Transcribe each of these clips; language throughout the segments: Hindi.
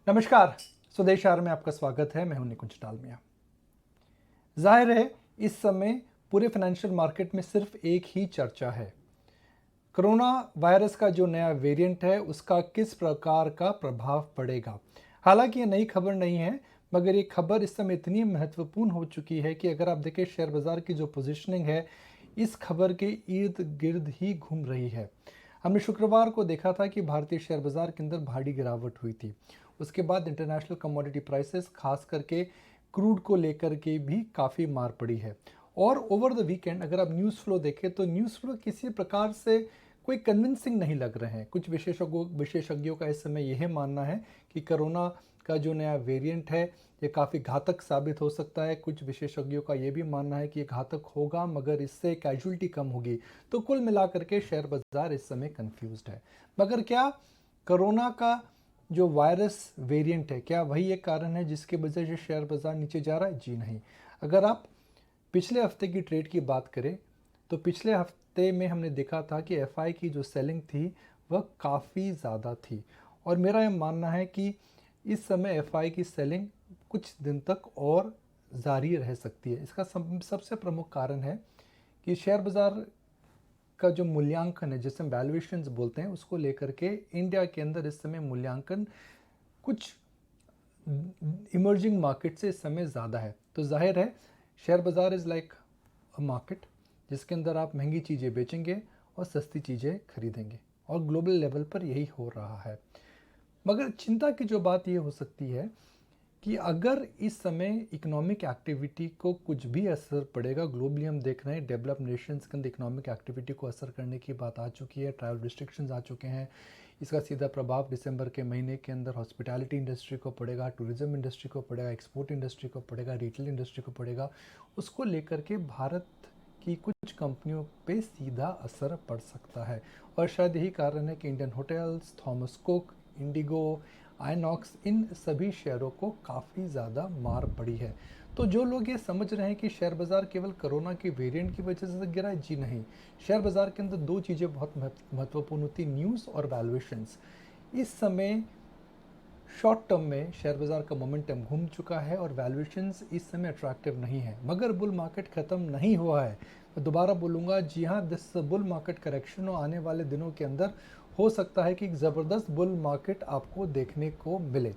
नमस्कार। स्वदेश आहार में आपका स्वागत है। मैं हूं निकुंज डालमिया। जाहिर है इस समय पूरे फाइनेंशियल मार्केट में सिर्फ एक ही चर्चा है, कोरोना वायरस का जो नया वेरिएंट है उसका किस प्रकार का प्रभाव पड़ेगा। हालांकि ये नई खबर नहीं है, मगर ये खबर इस समय इतनी महत्वपूर्ण हो चुकी है कि अगर आप देखें शेयर बाजार की जो पोजीशनिंग है इस खबर के इर्द गिर्द ही घूम रही है। हमने शुक्रवार को देखा था कि भारतीय शेयर बाजार के अंदर भारी गिरावट हुई थी। उसके बाद इंटरनेशनल कमोडिटी प्राइसेस खास करके क्रूड को लेकर के भी काफ़ी मार पड़ी है। और ओवर द वीकेंड अगर आप न्यूज़ फ्लो देखें तो न्यूज़ फ्लो किसी प्रकार से कोई कन्विंसिंग नहीं लग रहे हैं। कुछ विशेषज्ञों का इस समय यह मानना है कि कोरोना का जो नया वेरिएंट है ये काफ़ी घातक साबित हो सकता है। कुछ विशेषज्ञों का ये भी मानना है कि ये घातक होगा मगर इससे कैजुअलिटी कम होगी। तो कुल मिलाकर के शेयर बाजार इस समय कंफ्यूज्ड है। मगर क्या कोरोना का जो वायरस वेरिएंट है क्या वही एक कारण है जिसकी वजह से शेयर बाजार नीचे जा रहा है? जी नहीं। अगर आप पिछले हफ्ते की ट्रेड की बात करें तो पिछले हफ्ते में हमने देखा था कि एफआई की जो सेलिंग थी वह काफ़ी ज़्यादा थी। और मेरा यह मानना है कि इस समय एफआई की सेलिंग कुछ दिन तक और जारी रह सकती है। इसका सबसे प्रमुख कारण है कि शेयर बाज़ार का जो मूल्यांकन है जिसे हम वैल्यूएशंस बोलते हैं उसको लेकर के इंडिया के अंदर इस समय मूल्यांकन कुछ इमर्जिंग मार्केट से इस समय ज़्यादा है। तो जाहिर है शेयर बाज़ार इज़ लाइक अ मार्केट जिसके अंदर आप महंगी चीज़ें बेचेंगे और सस्ती चीज़ें खरीदेंगे, और ग्लोबल लेवल पर यही हो रहा है। मगर चिंता की जो बात ये हो सकती है कि अगर इस समय इकोनॉमिक एक्टिविटी को कुछ भी असर पड़ेगा, ग्लोबली हम देख रहे हैं डेवलप नेशंस के अंदर इकोनॉमिक एक्टिविटी को असर करने की बात आ चुकी है, ट्रैवल रिस्ट्रिक्शंस आ चुके हैं। इसका सीधा प्रभाव दिसंबर के महीने के अंदर हॉस्पिटैलिटी इंडस्ट्री को पड़ेगा, टूरिज्म इंडस्ट्री को पड़ेगा, एक्सपोर्ट इंडस्ट्री को पड़ेगा, रिटेल इंडस्ट्री को पड़ेगा। उसको लेकर के भारत की कुछ कंपनियों पे सीधा असर पड़ सकता है। और शायद यही कारण है कि इंडियन होटल्स, थॉमस कुक, इंडिगो, आइनॉक्स, इन सभी शेयरों को काफ़ी ज़्यादा मार पड़ी है। तो जो लोग ये समझ रहे हैं कि शेयर बाज़ार केवल कोरोना के वेरिएंट की वजह से गिरा है, जी नहीं। शेयर बाज़ार के अंदर दो चीज़ें बहुत महत्वपूर्ण होती, न्यूज़ और वैल्यूएशंस। इस समय शॉर्ट टर्म में शेयर बाज़ार का मोमेंटम घूम चुका है और वैल्यूएशंस इस समय अट्रैक्टिव नहीं है। मगर बुल मार्केट ख़त्म नहीं हुआ है। मैं दोबारा बोलूँगा, जी हाँ, दिस बुल मार्केट करेक्शन और आने वाले दिनों के अंदर हो सकता है कि एक ज़बरदस्त बुल मार्केट आपको देखने को मिले।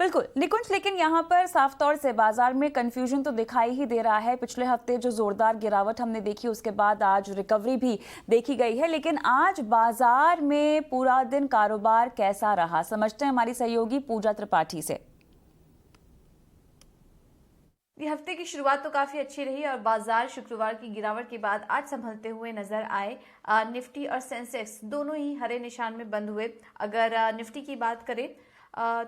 बिल्कुल निकुंज, लेकिन यहाँ पर साफ तौर से बाजार में कंफ्यूजन तो दिखाई ही दे रहा है। पिछले हफ्ते जो जोरदार गिरावट हमने देखी उसके बाद आज रिकवरी भी देखी गई है, लेकिन आज बाजार में पूरा दिन कारोबार कैसा रहा, समझते हैं हमारी सहयोगी पूजा त्रिपाठी से। ये हफ्ते की शुरुआत तो काफी अच्छी रही और बाजार शुक्रवार की गिरावट के बाद आज संभलते हुए नजर आए। निफ्टी और सेंसेक्स दोनों ही हरे निशान में बंद हुए। अगर निफ्टी की बात करें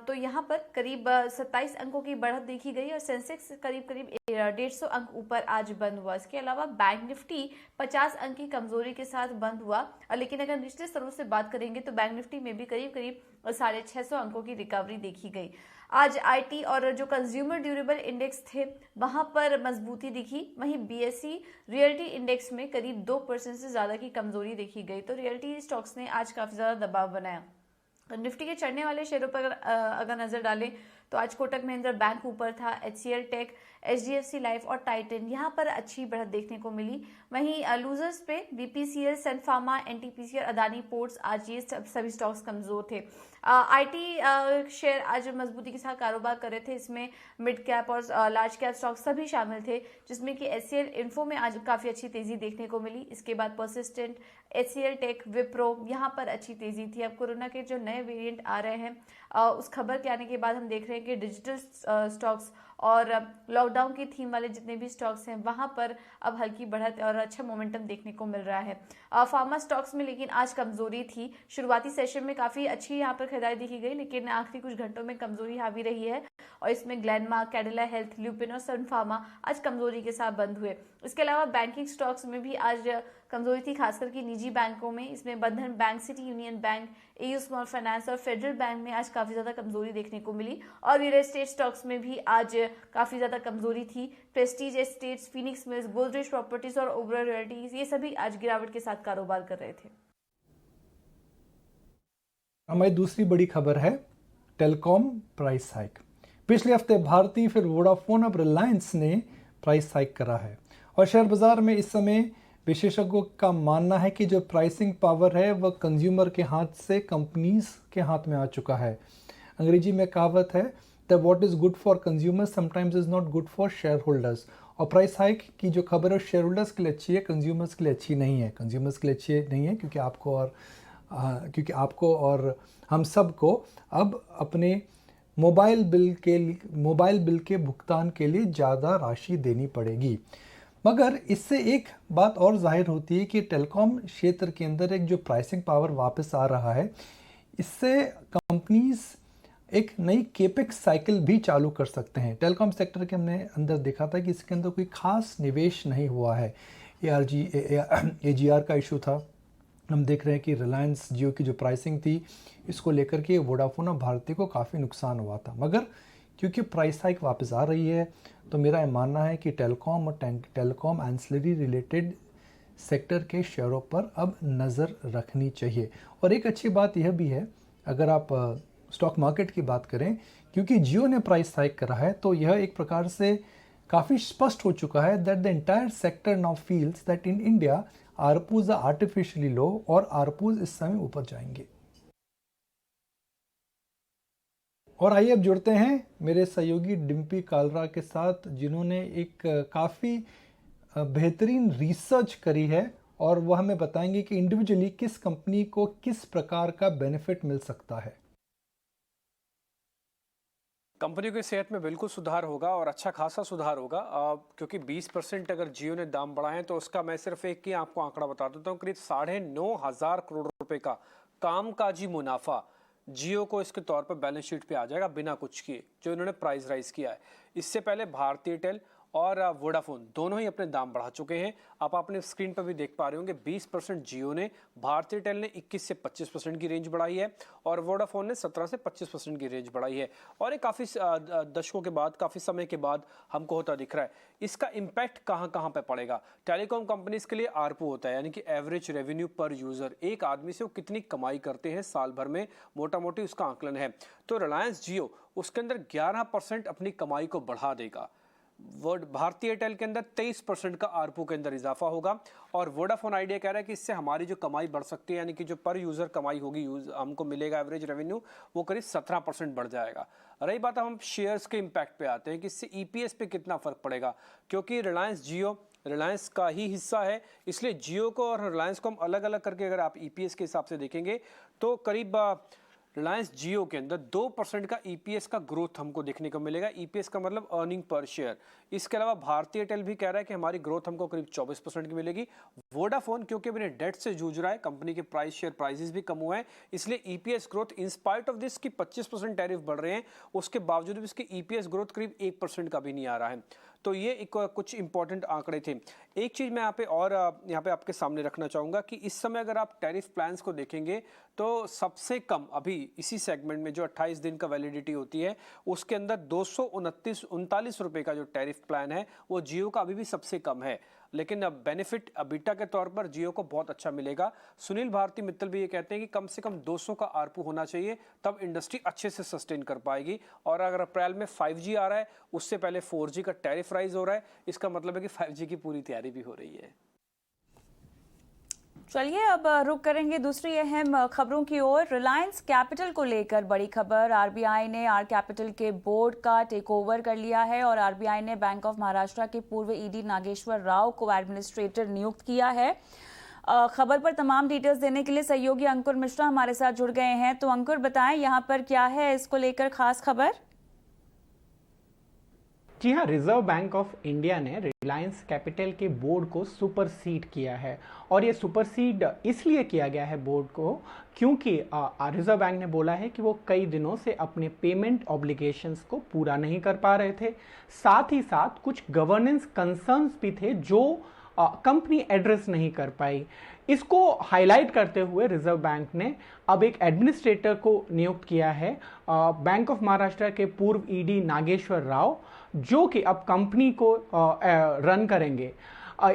तो यहाँ पर करीब 27 अंकों की बढ़त देखी गई और सेंसेक्स करीब करीब 150 अंक ऊपर आज बंद हुआ। इसके अलावा बैंक निफ्टी 50 अंक की कमजोरी के साथ बंद हुआ। लेकिन अगर निचले स्तरों से बात करेंगे तो बैंक निफ्टी में भी करीब करीब 650 अंकों की रिकवरी देखी गई। आज आईटी और जो कंज्यूमर ड्यूरेबल इंडेक्स थे वहां पर मजबूती दिखी। वहीं बीएसई रियल्टी इंडेक्स में करीब 2% से ज्यादा की कमजोरी देखी गई। तो रियल्टी स्टॉक्स ने आज काफी ज्यादा दबाव बनाया। निफ्टी के चढ़ने वाले शेयरों पर अगर नजर डालें तो आज कोटक महिंद्रा बैंक ऊपर था, एचसीएल टेक, एचडीएफसी लाइफ और टाइटन यहाँ पर अच्छी बढ़त देखने को मिली। वहीं लूजर्स पे बीपीसीएल, सन फार्मा, एनटीपीसी और अदानी पोर्ट्स, आज ये सभी स्टॉक्स कमजोर थे। आईटी शेयर आज मजबूती के साथ कारोबार कर रहे थे। इसमें मिड कैप और लार्ज कैप स्टॉक सभी शामिल थे, जिसमें कि एचसीएल इन्फो में आज काफी अच्छी तेजी देखने को मिली। इसके बाद परसिस्टेंट, एचसीएल टेक, विप्रो यहाँ पर अच्छी तेजी थी। अब कोरोना के जो नए वेरिएंट आ रहे हैं उस खबर के आने के बाद हम देख रहे हैं कि डिजिटल स्टॉक्स और लॉकडाउन की थीम वाले जितने भी स्टॉक्स हैं वहां पर अब हल्की बढ़त और अच्छा मोमेंटम देखने को मिल रहा है। फार्मा स्टॉक्स में लेकिन आज कमजोरी थी। शुरुआती सेशन में काफी अच्छी यहाँ पर खरीदारी देखी गई, लेकिन आखिरी कुछ घंटों में कमजोरी हावी रही है और इसमें ग्लेनमार्क, कैडिला हेल्थ, ल्यूपिन और सन फार्मा आज कमजोरी के साथ बंद हुए। इसके अलावा बैंकिंग स्टॉक्स में भी आज कमजोरी थी, खासकर की निजी बैंकों में। इसमें बंधन bank, city union bank, AU small finance और फेडरल बैंक में आज काफी ज्यादा कमजोरी देखने को मिली। और रियल एस्टेट स्टॉक्स में भी आज काफी ज्यादा कमजोरी थी। Prestige estates, Phoenix mills, Godrej properties और ओबरॉय रॉयल्टीज ये सभी आज गिरावट के साथ कारोबार कर रहे थे। हमारी दूसरी बड़ी खबर है टेलीकॉम प्राइस हाइक। पिछले हफ्ते भारती, फिर वोडाफोन, अब रिलायंस ने प्राइस हाइक करा है और शेयर बाजार में इस समय विशेषज्ञों का मानना है कि जो प्राइसिंग पावर है वह कंज्यूमर के हाथ से कंपनीज के हाथ में आ चुका है। अंग्रेजी में कहावत है that what is good for consumers sometimes is not good for share holders. और प्राइस हाइक की जो खबर है शेयर होल्डर्स के लिए अच्छी है, कंज्यूमर्स के लिए अच्छी नहीं है। कंज्यूमर्स के लिए अच्छी नहीं है क्योंकि आपको और हम सबको अब अपने मोबाइल बिल के भुगतान के लिए ज़्यादा राशि देनी पड़ेगी। मगर इससे एक बात और जाहिर होती है कि टेलीकॉम क्षेत्र के अंदर एक जो प्राइसिंग पावर वापस आ रहा है, इससे कंपनीज एक नई केपेक्स साइकिल भी चालू कर सकते हैं। टेलीकॉम सेक्टर के हमने अंदर देखा था कि इसके अंदर कोई खास निवेश नहीं हुआ है। AGR का इशू था। हम देख रहे हैं कि रिलायंस जियो की जो प्राइसिंग थी, इसको लेकर के वोडाफोन और भारती को काफ़ी नुकसान हुआ था। मगर क्योंकि प्राइस हाइक वापस आ रही है तो मेरा मानना है कि टेलीकॉम और टेलीकॉम एंसिलरी रिलेटेड सेक्टर के शेयरों पर अब नज़र रखनी चाहिए। और एक अच्छी बात यह भी है, अगर आप स्टॉक मार्केट की बात करें, क्योंकि जियो ने प्राइस हाइक करा है तो यह एक प्रकार से काफ़ी स्पष्ट हो चुका है that the entire sector now feels that in India ARPUs are artificially low और आरपूज इस समय ऊपर जाएंगे। और आइए अब जुड़ते हैं मेरे सहयोगी डिम्पी कालरा के साथ, जिन्होंने एक काफ़ी बेहतरीन रिसर्च करी है और वह हमें बताएंगे कि इंडिविजुअली किस कंपनी को किस प्रकार का बेनिफिट मिल सकता है। कंपनी की सेहत में बिल्कुल सुधार होगा और अच्छा खासा सुधार होगा, क्योंकि 20% अगर जियो ने दाम बढ़ाए तो उसका मैं सिर्फ एक ही आपको आंकड़ा बता देता हूँ, करीब 9,500 करोड़ रुपए का कामकाजी मुनाफा जियो को इसके तौर पर बैलेंस शीट पे आ जाएगा बिना कुछ किए, जो इन्होंने प्राइस राइज किया है। इससे पहले भारती एयरटेल और वोडाफोन दोनों ही अपने दाम बढ़ा चुके हैं। आप अपने स्क्रीन पर भी देख पा रहे होंगे, 20% जियो ने, भारती एयरटेल ने 21 से 25% की रेंज बढ़ाई है और वोडाफोन ने 17 से 25% की रेंज बढ़ाई है। और ये काफ़ी दशकों के बाद, काफ़ी समय के बाद हमको होता दिख रहा है। इसका इम्पैक्ट कहाँ पे पड़ेगा? टेलीकॉम कंपनीज के लिए आरपू होता है, यानी कि एवरेज रेवेन्यू पर यूजर। एक आदमी से वो कितनी कमाई करते हैं साल भर में, मोटा मोटी उसका आंकलन है। तो रिलायंस जियो उसके अंदर 11% अपनी कमाई को बढ़ा देगा। भारती एयरटेल के अंदर 23% का आरपू के अंदर इजाफा होगा और वोडाफोन आइडिया कह रहा है कि इससे हमारी जो कमाई बढ़ सकती है, यानी कि जो पर यूजर कमाई होगी, हमको मिलेगा एवरेज रेवेन्यू, वो करीब 17% बढ़ जाएगा। रही बात, हम शेयर्स के इम्पैक्ट पे आते हैं कि इससे ईपीएस पे कितना फर्क पड़ेगा, क्योंकि रिलायंस जियो रिलायंस का ही हिस्सा है, इसलिए जियो को और रिलायंस को हम अलग अलग करके अगर आप ईपीएस के हिसाब से देखेंगे तो करीब रिलायंस जियो के अंदर 2% का ईपीएस का ग्रोथ हमको देखने को मिलेगा। ईपीएस का मतलब अर्निंग पर शेयर। इसके अलावा भारती एयरटेल भी कह रहा है कि हमारी ग्रोथ हमको करीब 24% की मिलेगी। वोडाफोन क्योंकि अपने डेट से जूझ रहा है, कंपनी के शेयर प्राइसेस भी कम हुए हैं, इसलिए EPS growth in spite of this की 25% टैरिफ बढ़ रहे हैं, उसके बावजूद भी इसके ईपीएस ग्रोथ करीब 1% का भी नहीं आ रहा है। तो ये एक कुछ इंपॉर्टेंट आंकड़े थे। एक चीज़ मैं यहाँ पे आपके सामने रखना चाहूँगा कि इस समय अगर आप टैरिफ प्लान्स को देखेंगे तो सबसे कम अभी इसी सेगमेंट में जो 28 दिन का वैलिडिटी होती है, उसके अंदर 239 रुपये का जो टैरिफ प्लान है वो जियो का अभी भी सबसे कम है। लेकिन अब बेनिफिट अबिटा के तौर पर जियो को बहुत अच्छा मिलेगा। सुनील भारती मित्तल भी ये कहते हैं कि कम से कम 200 का आरपू होना चाहिए, तब इंडस्ट्री अच्छे से सस्टेन कर पाएगी। और अगर अप्रैल में 5G आ रहा है, उससे पहले 4G का टैरिफ राइज हो रहा है, इसका मतलब है कि 5G की पूरी तैयारी भी हो रही है। चलिए अब रुक करेंगे दूसरी अहम खबरों की ओर। रिलायंस कैपिटल को लेकर बड़ी खबर, आरबीआई ने आर कैपिटल के बोर्ड का टेक ओवर कर लिया है और आरबीआई ने बैंक ऑफ महाराष्ट्र के पूर्व ईडी नागेश्वर राव को एडमिनिस्ट्रेटर नियुक्त किया है। खबर पर तमाम डिटेल्स देने के लिए सहयोगी अंकुर मिश्रा हमारे साथ जुड़ गए हैं। तो अंकुर बताएं यहाँ पर क्या है इसको लेकर खास खबर? जी हाँ, रिजर्व बैंक ऑफ इंडिया ने रिलायंस कैपिटल के बोर्ड को सुपरसीड किया है और ये सुपरसीड इसलिए किया गया है बोर्ड को क्योंकि रिजर्व बैंक ने बोला है कि वो कई दिनों से अपने पेमेंट ऑब्लिगेशंस को पूरा नहीं कर पा रहे थे। साथ ही साथ कुछ गवर्नेंस कंसर्न्स भी थे जो कंपनी एड्रेस नहीं कर पाई। इसको हाईलाइट करते हुए रिजर्व बैंक ने अब एक एडमिनिस्ट्रेटर को नियुक्त किया है, बैंक ऑफ महाराष्ट्र के पूर्व ईडी नागेश्वर राव, जो कि अब कंपनी को रन करेंगे।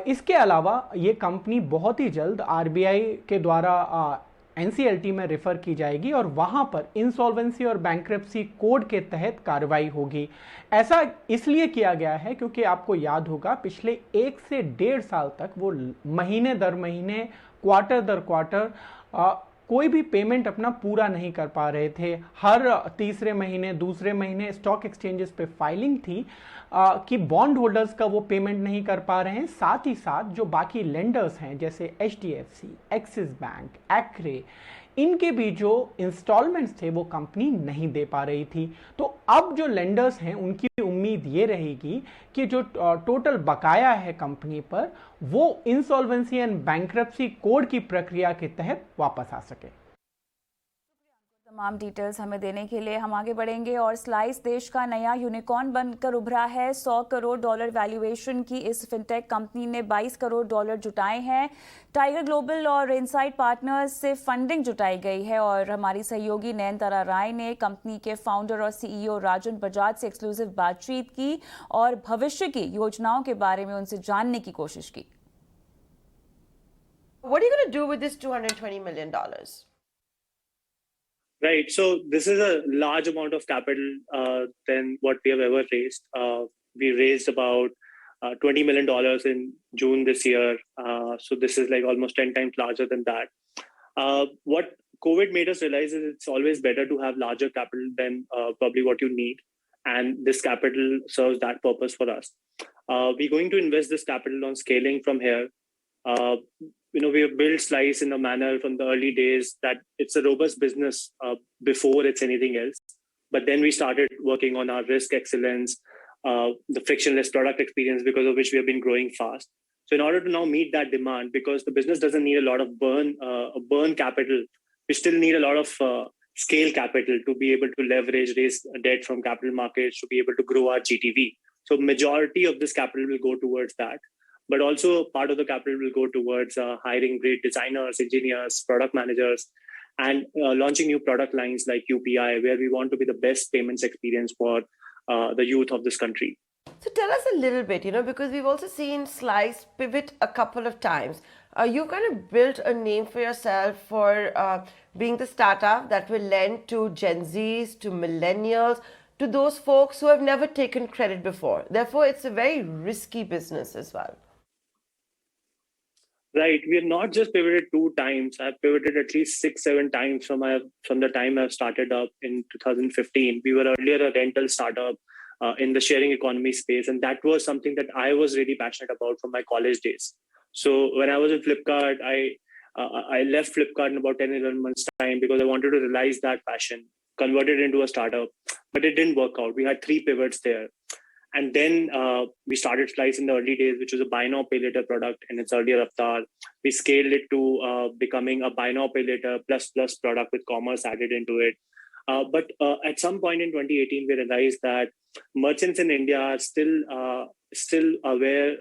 इसके अलावा ये कंपनी बहुत ही जल्द आरबीआई के द्वारा एनसीएलटी में रेफर की जाएगी और वहां पर इंसॉल्वेंसी और बैंक्रप्सी कोड के तहत कार्रवाई होगी। ऐसा इसलिए किया गया है क्योंकि आपको याद होगा पिछले 1 से 1.5 साल तक वो महीने दर महीने, क्वार्टर दर क्वार्टर कोई भी पेमेंट अपना पूरा नहीं कर पा रहे थे। हर तीसरे महीने, दूसरे महीने स्टॉक एक्सचेंजेस पे फाइलिंग थी कि बॉन्ड होल्डर्स का वो पेमेंट नहीं कर पा रहे हैं। साथ ही साथ जो बाकी लेंडर्स हैं जैसे HDFC, एक्सिस बैंक, एक्रे, इनके भी जो इंस्टॉलमेंट्स थे वो कंपनी नहीं दे पा रही थी। तो अब जो लेंडर्स हैं उनकी उम्मीद ये रहेगी कि जो टोटल बकाया है कंपनी पर वो इंसॉल्वेंसी एंड बैंक्रप्सी कोड की प्रक्रिया के तहत वापस आ सके। तमाम डिटेल्स हमें देने के लिए हम आगे बढ़ेंगे और स्लाइस देश का नया यूनिकॉर्न बनकर उभरा है। $100 करोड़ वैल्यूएशन की इस फिनटेक कंपनी ने $22 करोड़ जुटाए हैं। टाइगर ग्लोबल और इनसाइड पार्टनर्स से फंडिंग जुटाई गई है और हमारी सहयोगी नयनतारा राय ने कंपनी के फाउंडर और CEO राजन बजाज से एक्सक्लूसिव बातचीत की और भविष्य की योजनाओं के बारे में उनसे जानने की कोशिश की। What are you going to do with this $220 million? Right. So this is a large amount of capital than what we have ever raised. We raised about $20 million in June this year. So this is like almost 10 times larger than that. What COVID made us realize is it's always better to have larger capital than probably what you need. And this capital serves that purpose for us. We're going to invest this capital on scaling from here. We have built Slice in a manner from the early days that it's a robust business before it's anything else. But then we started working on our risk excellence, the frictionless product experience, because of which we have been growing fast. So in order to now meet that demand, because the business doesn't need a lot of burn capital, we still need a lot of scale capital to be able to raise debt from capital markets, to be able to grow our GTV. So majority of this capital will go towards that. But also part of the capital will go towards hiring great designers, engineers, product managers, and launching new product lines like UPI, where we want to be the best payments experience for the youth of this country. So tell us a little bit, because we've also seen Slice pivot a couple of times. You kind of built a name for yourself for being the startup that will lend to Gen Zs, to millennials, to those folks who have never taken credit before. Therefore, it's a very risky business as well. Right. We have not just pivoted 2 times. I've pivoted at least 6-7 times from the time I've started up in 2015. We were earlier a rental startup in the sharing economy space. And that was something that I was really passionate about from my college days. So when I was in Flipkart, I left Flipkart in about 10-11 months time because I wanted to realize that passion, converted into a startup, but it didn't work out. We had 3 pivots there. And then we started Slice in the early days, which was a buy now, pay later product in its earlier avatar. We scaled it to becoming a buy now, pay later plus product with commerce added into it. But at some point in 2018, we realized that merchants in India are still aware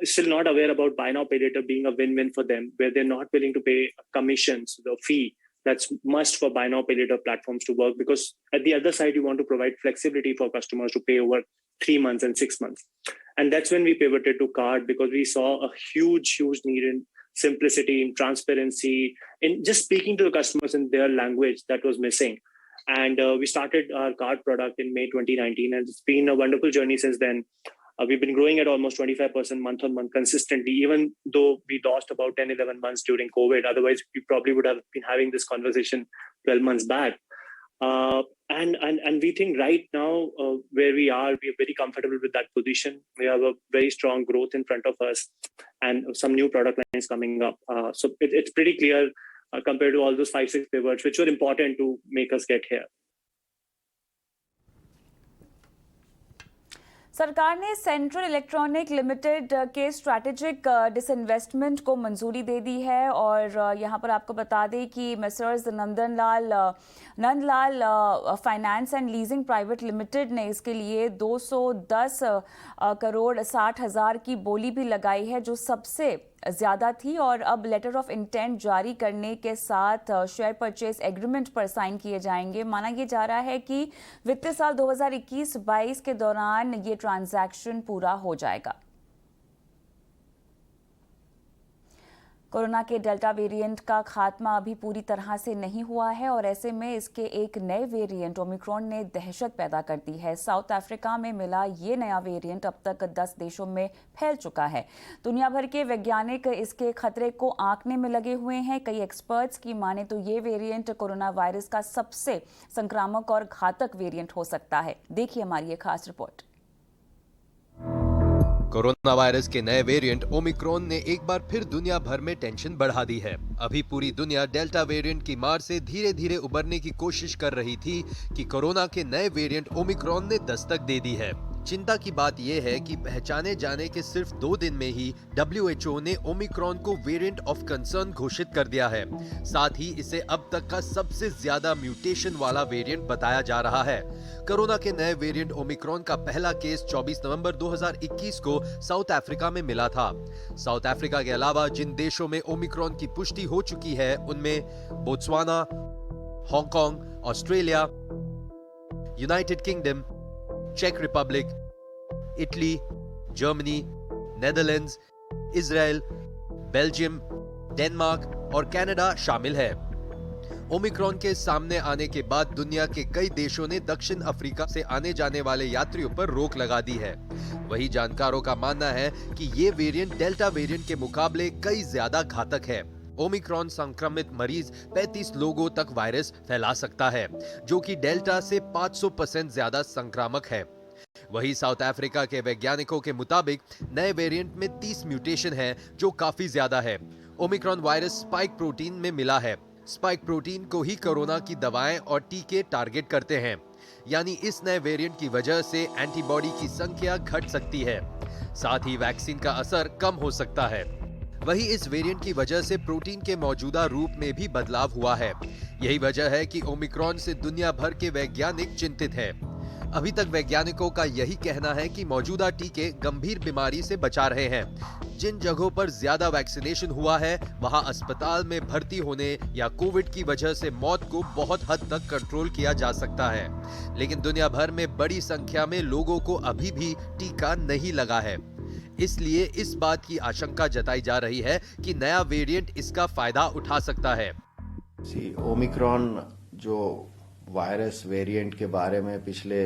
still not aware about buy now, pay later being a win-win for them, where they're not willing to pay commissions, the fee that's must for buy now, pay later platforms to work, because at the other side, you want to provide flexibility for customers to pay over 3 months and 6 months. And that's when we pivoted to card, because we saw a huge need in simplicity, in transparency, in just speaking to the customers in their language that was missing. And we started our card product in May 2019, and it's been a wonderful journey since then. We've been growing at almost 25% month on month consistently, even though we lost about 10-11 months during COVID. Otherwise, we probably would have been having this conversation 12 months back. And we think right now where we are very comfortable with that position. We have a very strong growth in front of us and some new product lines coming up. So it's pretty clear compared to all those 5-6 pivots, which were important to make us get here. सरकार ने सेंट्रल इलेक्ट्रॉनिक लिमिटेड के स्ट्रैटेजिक डिसइन्वेस्टमेंट को मंजूरी दे दी है और यहाँ पर आपको बता दें कि Messrs Nandlal finance and leasing private limited ने इसके लिए 210 करोड़ 60 हज़ार की बोली भी लगाई है, जो सबसे ज़्यादा थी। और अब लेटर ऑफ इंटेंट जारी करने के साथ शेयर परचेज एग्रीमेंट पर साइन किए जाएंगे। माना यह जा रहा है कि वित्तीय साल 2021-22 के दौरान ये ट्रांजैक्शन पूरा हो जाएगा। कोरोना के डेल्टा वेरिएंट का खात्मा अभी पूरी तरह से नहीं हुआ है और ऐसे में इसके एक नए वेरिएंट ओमिक्रॉन ने दहशत पैदा कर दी है। साउथ अफ्रीका में मिला ये नया वेरिएंट अब तक 10 देशों में फैल चुका है। दुनिया भर के वैज्ञानिक इसके खतरे को आंकने में लगे हुए हैं। कई एक्सपर्ट्स की माने तो ये वेरिएंट कोरोना वायरस का सबसे संक्रामक और घातक वेरिएंट हो सकता है। देखिए हमारी ये खास रिपोर्ट। कोरोना वायरस के नए वेरिएंट ओमिक्रॉन ने एक बार फिर दुनिया भर में टेंशन बढ़ा दी है। अभी पूरी दुनिया डेल्टा वेरिएंट की मार से धीरे धीरे उबरने की कोशिश कर रही थी कि कोरोना के नए वेरिएंट ओमिक्रॉन ने दस्तक दे दी है। चिंता की बात यह है कि पहचाने जाने के सिर्फ 2 दिन में ही WHO ने ओमिक्रॉन को वेरिएंट ऑफ कंसर्न घोषित कर दिया है। साथ ही इसे अब तक का सबसे ज्यादा म्यूटेशन वाला वेरिएंट बताया जा रहा है। कोरोना के नए वेरिएंट ओमिक्रॉन का पहला केस 24 नवंबर 2021 को साउथ अफ्रीका में मिला था। साउथ अफ्रीका के अलावा जिन देशों में ओमिक्रॉन की पुष्टि हो चुकी है उनमें Botswana, Hong Kong, Australia, United Kingdom, चेक Republic, Italy, Germany, Netherlands, Israel, Belgium, Denmark और कनाडा शामिल है। ओमिक्रॉन के सामने आने के बाद दुनिया के कई देशों ने दक्षिण अफ्रीका से आने जाने वाले यात्रियों पर रोक लगा दी है। वही जानकारों का मानना है कि ये वेरिएंट डेल्टा वेरिएंट के मुकाबले कई ज्यादा घातक है। ओमिक्रॉन संक्रमित मरीज 35 लोगों तक वायरस फैला सकता है, जो कि डेल्टा से 500% ज्यादा संक्रामक है। वही साउथ अफ्रीका के वैज्ञानिकों के मुताबिक नए वेरिएंट में 30 म्यूटेशन है, जो काफी ज्यादा है। ओमिक्रॉन वायरस स्पाइक प्रोटीन में मिला है। स्पाइक प्रोटीन को ही कोरोना की दवाएं और टीके टारगेट करते हैं, यानी इस नए वेरिएंट की वजह से एंटीबॉडी की संख्या घट सकती है। साथ ही वैक्सीन का असर कम हो सकता है। वही इस वेरिएंट की वजह से प्रोटीन के मौजूदा रूप में भी बदलाव हुआ है। यही वजह है कि ओमिक्रॉन से दुनिया भर के वैज्ञानिक चिंतित हैं। अभी तक वैज्ञानिकों का यही कहना है कि मौजूदा टीके गंभीर बीमारी से बचा रहे हैं। जिन जगहों पर ज्यादा वैक्सीनेशन हुआ है वहां अस्पताल में भर्ती होने या कोविड की वजह से मौत को बहुत हद तक कंट्रोल किया जा सकता है। लेकिन दुनिया भर में बड़ी संख्या में लोगों को अभी भी टीका नहीं लगा है। इसलिए इस बात की आशंका जताई जा रही है कि नया वेरिएंट इसका फायदा उठा सकता है। ओमिक्रॉन जो वायरस वेरिएंट के बारे में पिछले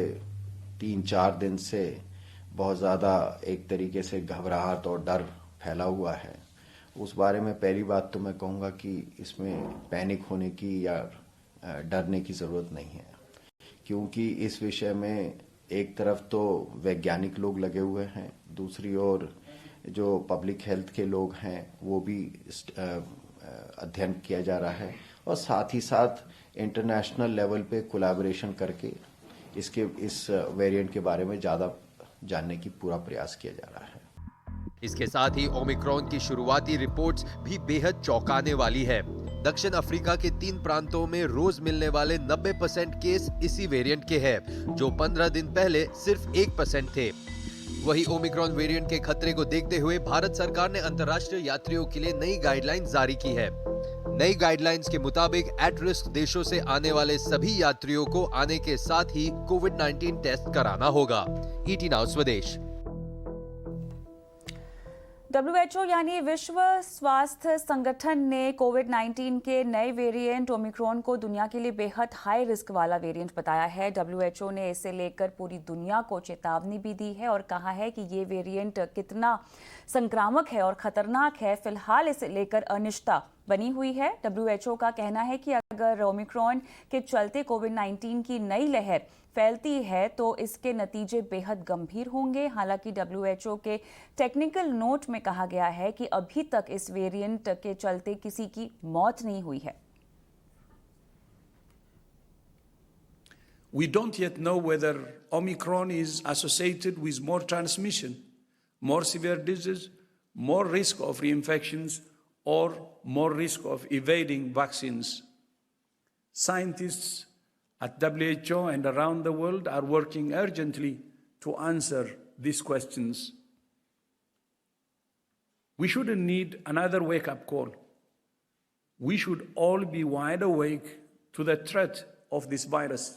3-4 दिन से बहुत ज़्यादा एक तरीके से घबराहट और डर फैला हुआ है, उस बारे में पहली बात तो मैं कहूँगा कि इसमें पैनिक होने की या डरने की ज़रूरत नहीं है, क्योंकि इस विषय में एक तरफ तो वैज्ञानिक लोग लगे हुए हैं, दूसरी ओर जो पब्लिक हेल्थ के लोग हैं वो भी अध्ययन किया जा रहा है और साथ ही साथ इंटरनेशनल लेवल पे कोलैबोरेशन करके इस वेरिएंट के बारे में ज़्यादा जानने की पूरा प्रयास किया जा रहा है। इसके साथ ही ओमिक्रॉन की शुरुआती रिपोर्ट्स भी बेहद चौंकाने वाली है। दक्षिण अफ्रीका के 3 प्रांतों में रोज मिलने वाले 90% केस इसी वेरिएंट के हैं, जो 15 दिन पहले सिर्फ 1% थे। वही ओमिक्रॉन वेरिएंट के खतरे को देखते हुए भारत सरकार ने अंतर्राष्ट्रीय यात्रियों के लिए नई गाइडलाइन जारी की है। नई गाइडलाइंस के मुताबिक एट रिस्क देशों से आने वाले सभी यात्रियों को आने के साथ ही कोविड-19 टेस्ट कराना होगा। ईटी नाउ स्वदेश। WHO यानी विश्व स्वास्थ्य संगठन ने कोविड-19 के नए वेरिएंट ओमिक्रॉन को दुनिया के लिए बेहद हाई रिस्क वाला वेरिएंट बताया है। WHO ने इसे लेकर पूरी दुनिया को चेतावनी भी दी है और कहा है कि ये वेरिएंट कितना संक्रामक है और खतरनाक है, फिलहाल इसे लेकर अनिश्चितता बनी हुई है। WHO का कहना है कि अगर ओमिक्रॉन के चलते कोविड-19 की नई लहर फैलती है तो इसके नतीजे बेहद गंभीर होंगे। हालांकि WHO के टेक्निकल नोट में कहा गया है कि अभी तक इस वेरिएंट के चलते किसी की मौत नहीं हुई है। We don't yet know whether Omicron is associated with more transmission, more severe disease, more risk of reinfections, or more risk of evading vaccines. Scientists at WHO and around the world are working urgently to answer these questions. We shouldn't need another wake-up call. We should all be wide awake to the threat of this virus.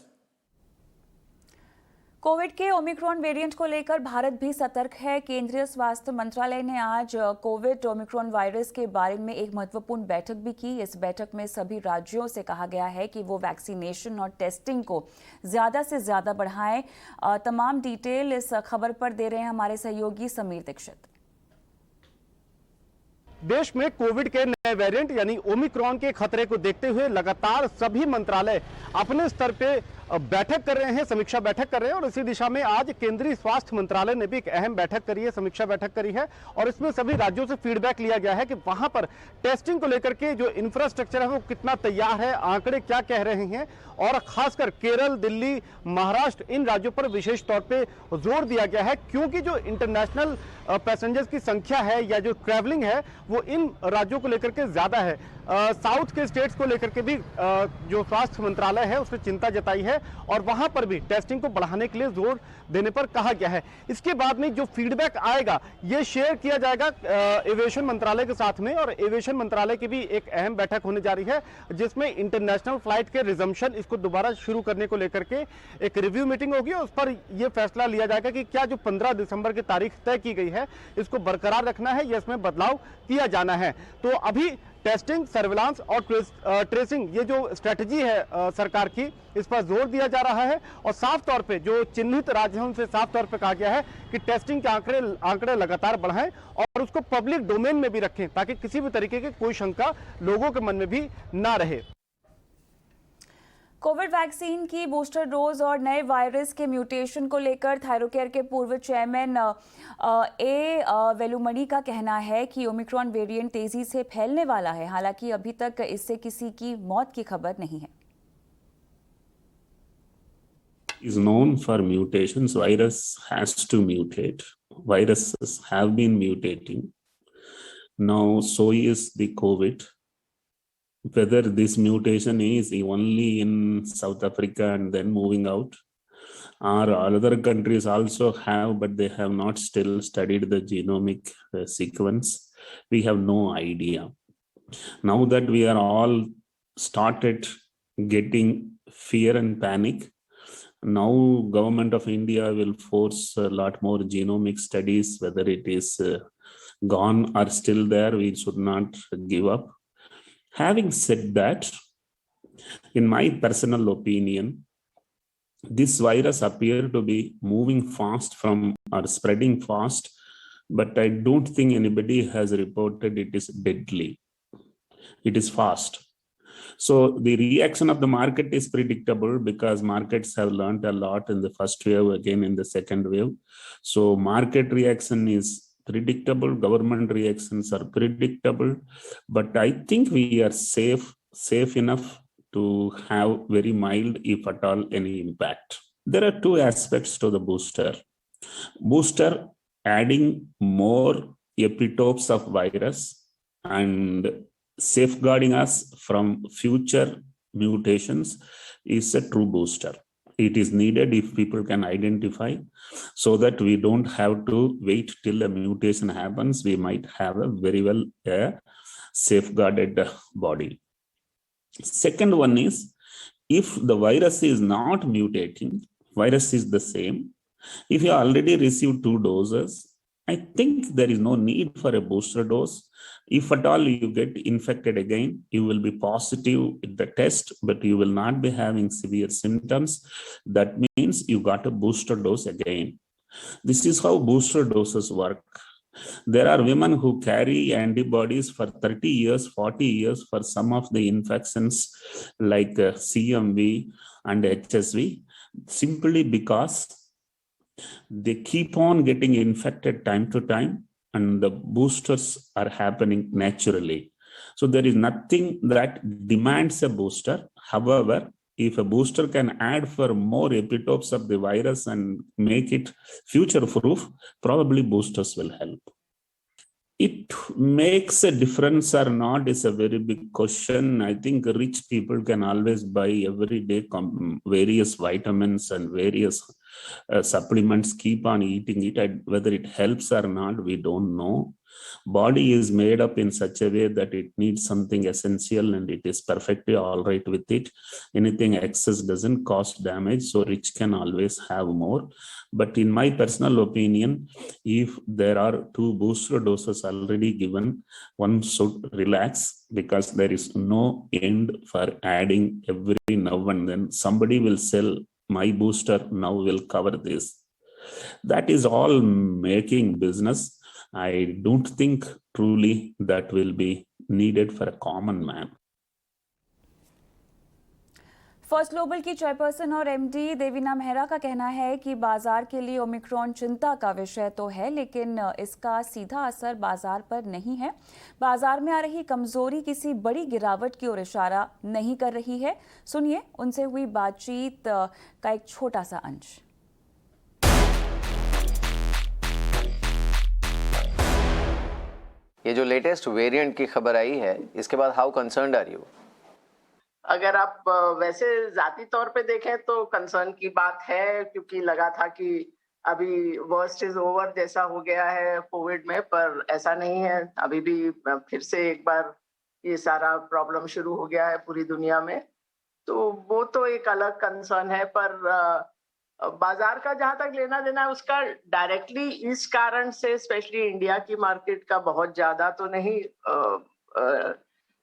Covid के ओमिक्रॉन वेरिएंट को लेकर भारत भी सतर्क है। केंद्रीय स्वास्थ्य मंत्रालय ने आज कोविड ओमिक्रॉन वायरस के बारे में एक महत्वपूर्ण बैठक भी की। इस बैठक में सभी राज्यों से कहा गया है कि वो वैक्सीनेशन और टेस्टिंग को ज्यादा से ज्यादा बढ़ाएं। तमाम डिटेल इस खबर पर दे रहे हैं हमारे सहयोगी समीर दीक्षित। देश में कोविड के नए वेरिएंट यानी ओमिक्रॉन के खतरे को देखते हुए लगातार सभी मंत्रालय अपने स्तर पे बैठक कर रहे हैं, समीक्षा बैठक कर रहे हैं और इसी दिशा में आज केंद्रीय स्वास्थ्य मंत्रालय ने भी एक अहम बैठक करी है, समीक्षा बैठक करी है और इसमें सभी राज्यों से फीडबैक लिया गया है कि वहां पर टेस्टिंग को लेकर के जो इंफ्रास्ट्रक्चर है वो कितना तैयार है, आंकड़े क्या कह रहे हैं और खासकर केरल, दिल्ली, महाराष्ट्र इन राज्यों पर विशेष तौर पे जोर दिया गया है क्योंकि जो इंटरनेशनल पैसेंजर्स की संख्या है या जो ट्रैवलिंग है वो इन राज्यों को लेकर के ज्यादा है। साउथ के स्टेट्स को लेकर के भी जो स्वास्थ्य मंत्रालय है उसने चिंता जताई है और वहां पर भी टेस्टिंग को बढ़ाने के लिए जोर देने पर कहा गया है। इसके बाद में जो फीडबैक आएगा ये शेयर किया जाएगा एविएशन मंत्रालय के साथ में और एविएशन मंत्रालय की भी एक अहम बैठक होने जा रही है जिसमें इंटरनेशनल फ्लाइट के रिजम्पशन इसको दोबारा शुरू करने को लेकर के एक रिव्यू मीटिंग होगी और उस पर यह फैसला लिया जाएगा कि क्या जो 15 दिसंबर की तारीख तय की गई है इसको बरकरार रखना है या इसमें बदलाव किया जाना है। तो अभी टेस्टिंग, सर्विलांस और ट्रेसिंग ये जो स्ट्रेटजी है सरकार की इस पर जोर दिया जा रहा है और साफ तौर पे जो चिन्हित राज्य हैं उनसे साफ तौर पे कहा गया है कि टेस्टिंग के आंकड़े लगातार बढ़ाएं और उसको पब्लिक डोमेन में भी रखें ताकि किसी भी तरीके की कोई शंका लोगों के मन में भी ना रहे। कोविड वैक्सीन की बूस्टर डोज और नए वायरस के म्यूटेशन को लेकर थायरोकेयर के पूर्व चेयरमैन वेलुमणि का कहना है कि ओमिक्रॉन वेरिएंट तेजी से फैलने वाला है। हालांकि अभी तक इससे किसी की मौत की खबर नहीं है। Is known for mutations. Virus has to mutate. Viruses have been mutating. Now, so is the COVID. Whether this mutation is only in South Africa and then moving out, or other countries also have, but they have not still studied the genomic sequence, we have no idea. Now that we are all started getting fear and panic, now government of India will force a lot more genomic studies, whether it is gone or still there, we should not give up. Having said that, in my personal opinion, this virus appears to be moving fast or spreading fast, but I don't think anybody has reported it is deadly. It is fast. So the reaction of the market is predictable because markets have learned a lot in the first wave, again in the second wave. So market reaction is predictable, government reactions are predictable, but I think we are safe enough to have very mild, if at all, any impact. There are two aspects to the booster. Booster adding more epitopes of virus and safeguarding us from future mutations is a true booster. It is needed if people can identify so that we don't have to wait till a mutation happens. We might have a very well safeguarded body. Second one is, if the virus is not mutating, virus is the same. If you already received 2 doses, I think there is no need for a booster dose. If at all you get infected again, you will be positive in the test, but you will not be having severe symptoms. That means you got a booster dose again. This is how booster doses work. There are women who carry antibodies for 30 years, 40 years for some of the infections like CMV and HSV, simply because they keep on getting infected time to time and the boosters are happening naturally. So there is nothing that demands a booster. However, if a booster can add for more epitopes of the virus and make it future-proof, probably boosters will help. It makes a difference or not is a very big question. I think rich people can always buy every day various vitamins and various supplements, keep on eating it. Whether it helps or not, we don't know. Body is made up in such a way that it needs something essential and it is perfectly all right with it. Anything excess doesn't cause damage, so rich can always have more. But in my personal opinion, if there are 2 booster doses already given, one should relax, because there is no end for adding every now and then. Somebody will sell my booster now will cover this. That is all making business. I don't think truly that will be needed for a common man. First global की चेयरपर्सन और एमडी देवीना मेहरा का कहना है कि बाजार के लिए ओमिक्रॉन चिंता का विषय तो है, लेकिन इसका सीधा असर बाजार पर नहीं है। बाजार में आ रही कमजोरी किसी बड़ी गिरावट की ओर इशारा नहीं कर रही है। सुनिए उनसे हुई बातचीत का एक छोटा सा अंश। ये जो लेटेस्ट वेरिएंट की खबर आई है, इसके बाद हाउ कंसर्न्ड आर यू? अगर आप वैसे जाती तौर पे देखें तो कंसर्न की बात है, क्योंकि लगा था कि अभी वर्स्ट इज ओवर जैसा हो गया है कोविड में, पर ऐसा नहीं है। अभी भी फिर से एक बार ये सारा प्रॉब्लम शुरू हो गया है पूरी दुनिया में, तो वो तो एक अलग कंसर्न है। पर बाजार का जहां तक लेना देना है, उसका डायरेक्टली इस कारण से स्पेशली इंडिया की मार्केट का बहुत ज्यादा तो नहीं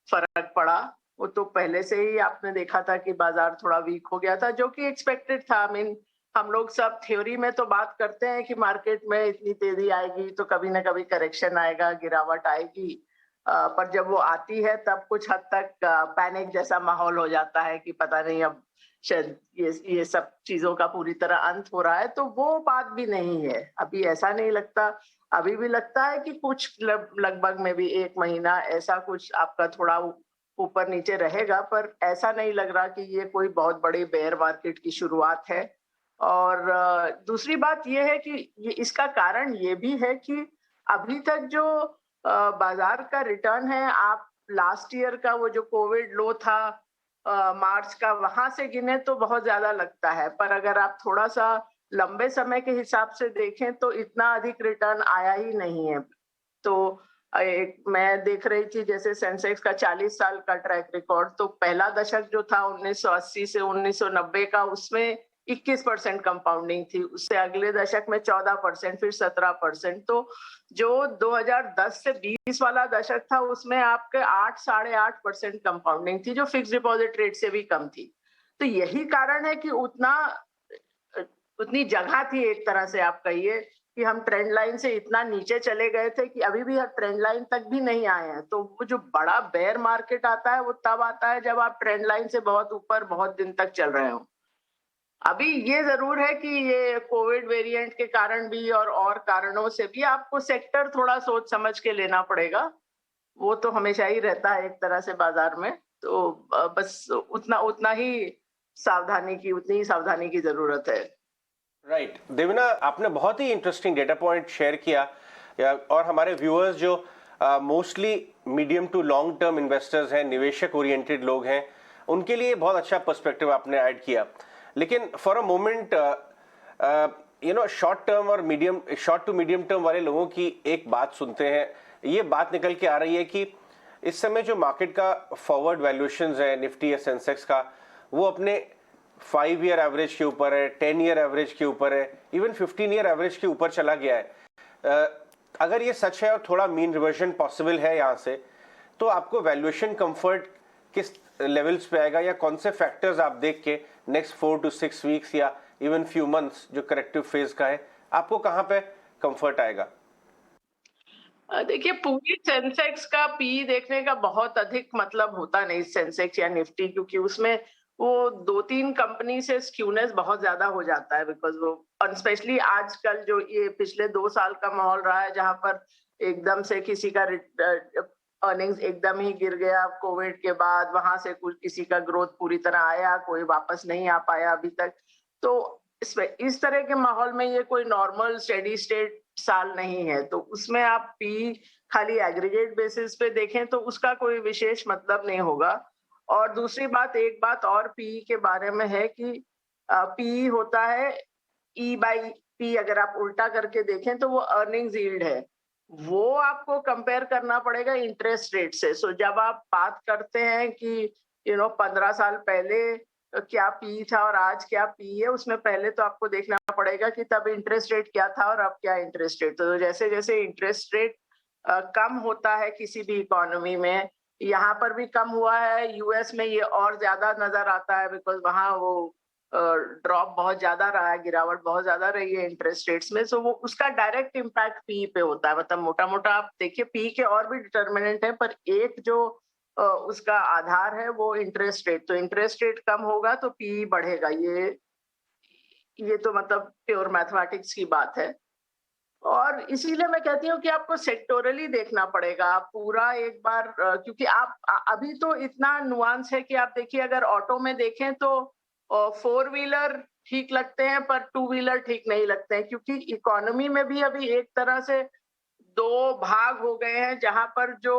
फर्क पड़ा। वो तो पहले से ही आपने देखा था कि बाजार थोड़ा वीक हो गया था, जो कि एक्सपेक्टेड था। आई मीन हम लोग सब थ्योरी में तो बात करते हैं कि मार्केट में इतनी तेजी आएगी तो कभी ना कभी करेक्शन आएगा, गिरावट आएगी, पर जब वो आती है तब कुछ हद तक पैनिक जैसा माहौल हो जाता है कि पता नहीं अब शायद ये सब चीजों का पूरी तरह अंत हो रहा है। तो वो बात भी नहीं है, अभी ऐसा नहीं लगता। अभी भी लगता है कि कुछ लगभग में भी 1 महीना ऐसा कुछ आपका थोड़ा ऊपर नीचे रहेगा, पर ऐसा नहीं लग रहा कि ये कोई बहुत बड़ी बेयर मार्केट की शुरुआत है। और दूसरी बात ये है कि इसका कारण ये भी है कि अभी तक जो बाजार का रिटर्न है, आप लास्ट ईयर का वो जो कोविड लो था मार्च का, वहां से गिने तो बहुत ज्यादा लगता है, पर अगर आप थोड़ा सा लंबे समय के हिसाब से देखें तो इतना अधिक रिटर्न आया ही नहीं है। तो मैं देख रही थी जैसे सेंसेक्स का 40 साल का ट्रैक रिकॉर्ड, तो पहला दशक जो था 1980 से 1990 का, उसमें 21% कंपाउंडिंग थी। उससे अगले दशक में 14%, फिर 17%। तो जो 2010 से 20 वाला दशक था उसमें आपके 8-8.5% कंपाउंडिंग थी, जो फिक्स डिपॉजिट रेट से भी कम थी। तो यही कारण है कि उतनी जगह थी एक तरह से आप कहिए कि हम ट्रेंड लाइन से इतना नीचे चले गए थे कि अभी भी ट्रेंड लाइन तक भी नहीं आए हैं। तो वो जो बड़ा बेयर मार्केट आता है वो तब आता है जब आप ट्रेंड लाइन से बहुत ऊपर बहुत दिन तक चल रहे हो। अभी ये जरूर है कि ये कोविड वेरिएंट के कारण भी और कारणों से भी आपको सेक्टर थोड़ा सोच समझ के लेना पड़ेगा। वो तो हमेशा ही रहता है एक तरह से बाजार में, तो बस उतना ही उतनी ही सावधानी की जरूरत है। राइट देवीना, आपने बहुत ही इंटरेस्टिंग डेटा पॉइंट शेयर किया, और हमारे व्यूअर्स जो mostly medium to long term investors हैं, निवेशक ओरिएंटेड लोग हैं, उनके लिए बहुत अच्छा पर्सपेक्टिव आपने ऐड किया। लेकिन for a moment short to medium term वाले लोगों की एक बात सुनते हैं। ये बात निकल के आ रही है कि इस समय जो मार्केट का फॉरवर्ड वैल्यूएशंस है निफ्टी या सेंसेक्स का, वो अपने 5 ईयर एवरेज के ऊपर है, 10 ईयर एवरेज के ऊपर है, इवन 15 ईयर एवरेज के ऊपर चला गया है। अगर ये सच है और थोड़ा मीन रिवर्जन पॉसिबल है यहाँ से, तो आपको वैल्यूएशन कंफर्ट किस लेवल्स पे आएगा, या कौन से फैक्टर्स आप देख के नेक्स्ट 4 to 6 वीक्स या इवन फ्यू मंथ्स जो करेक्टिव फेज का है, आपको कहाँ पे कंफर्ट आएगा? देखिए, पूरी सेंसेक्स का पी देखने का बहुत अधिक मतलब होता नहीं सेंसेक्स या निफ्टी, क्योंकि उसमें वो 2-3 कंपनी से स्क्यूनेस बहुत ज्यादा हो जाता है। बिकॉज वो स्पेशली आजकल जो ये पिछले 2 साल का माहौल रहा है, जहां पर एकदम से किसी का अर्निंग्स एकदम ही गिर गया कोविड के बाद, वहां से कुछ किसी का ग्रोथ पूरी तरह आया, कोई वापस नहीं आ पाया अभी तक। तो इस तरह के माहौल में ये कोई नॉर्मल स्टेडी स्टेट साल नहीं है, तो उसमें आप पी खाली एग्रीगेट बेसिस पे देखें तो उसका कोई विशेष मतलब नहीं होगा। और दूसरी बात, एक बात और पी के बारे में है कि पी होता है E/P, अगर आप उल्टा करके देखें तो वो अर्निंग्स यील्ड है, वो आपको कंपेयर करना पड़ेगा इंटरेस्ट रेट से। सो जब आप बात करते हैं कि 15 साल पहले क्या पी था और आज क्या पी है, उसमें पहले तो आपको देखना पड़ेगा कि तब इंटरेस्ट रेट क्या था और अब क्या इंटरेस्ट रेट। तो जैसे जैसे इंटरेस्ट रेट कम होता है किसी भी इकोनॉमी में, यहाँ पर भी कम हुआ है, यूएस में ये और ज्यादा नजर आता है बिकॉज वहाँ वो ड्रॉप बहुत ज्यादा रहा है, गिरावट बहुत ज्यादा रही है इंटरेस्ट रेट्स में। सो वो उसका डायरेक्ट इम्पैक्ट पी पे होता है। मतलब मोटा मोटा आप देखिए पी के और भी डिटर्मिनेंट है, पर एक जो उसका आधार है वो इंटरेस्ट रेट। तो इंटरेस्ट रेट कम होगा तो पी बढ़ेगा। ये तो मतलब प्योर मैथमेटिक्स की बात है। और इसीलिए मैं कहती हूँ कि आपको सेक्टोरली देखना पड़ेगा। आप पूरा एक बार क्योंकि आप अभी तो इतना नुआंस है कि आप देखिए अगर ऑटो में देखें तो 4 व्हीलर ठीक लगते हैं पर 2 व्हीलर ठीक नहीं लगते हैं, क्योंकि इकोनॉमी में भी अभी एक तरह से 2 भाग हो गए हैं, जहां पर जो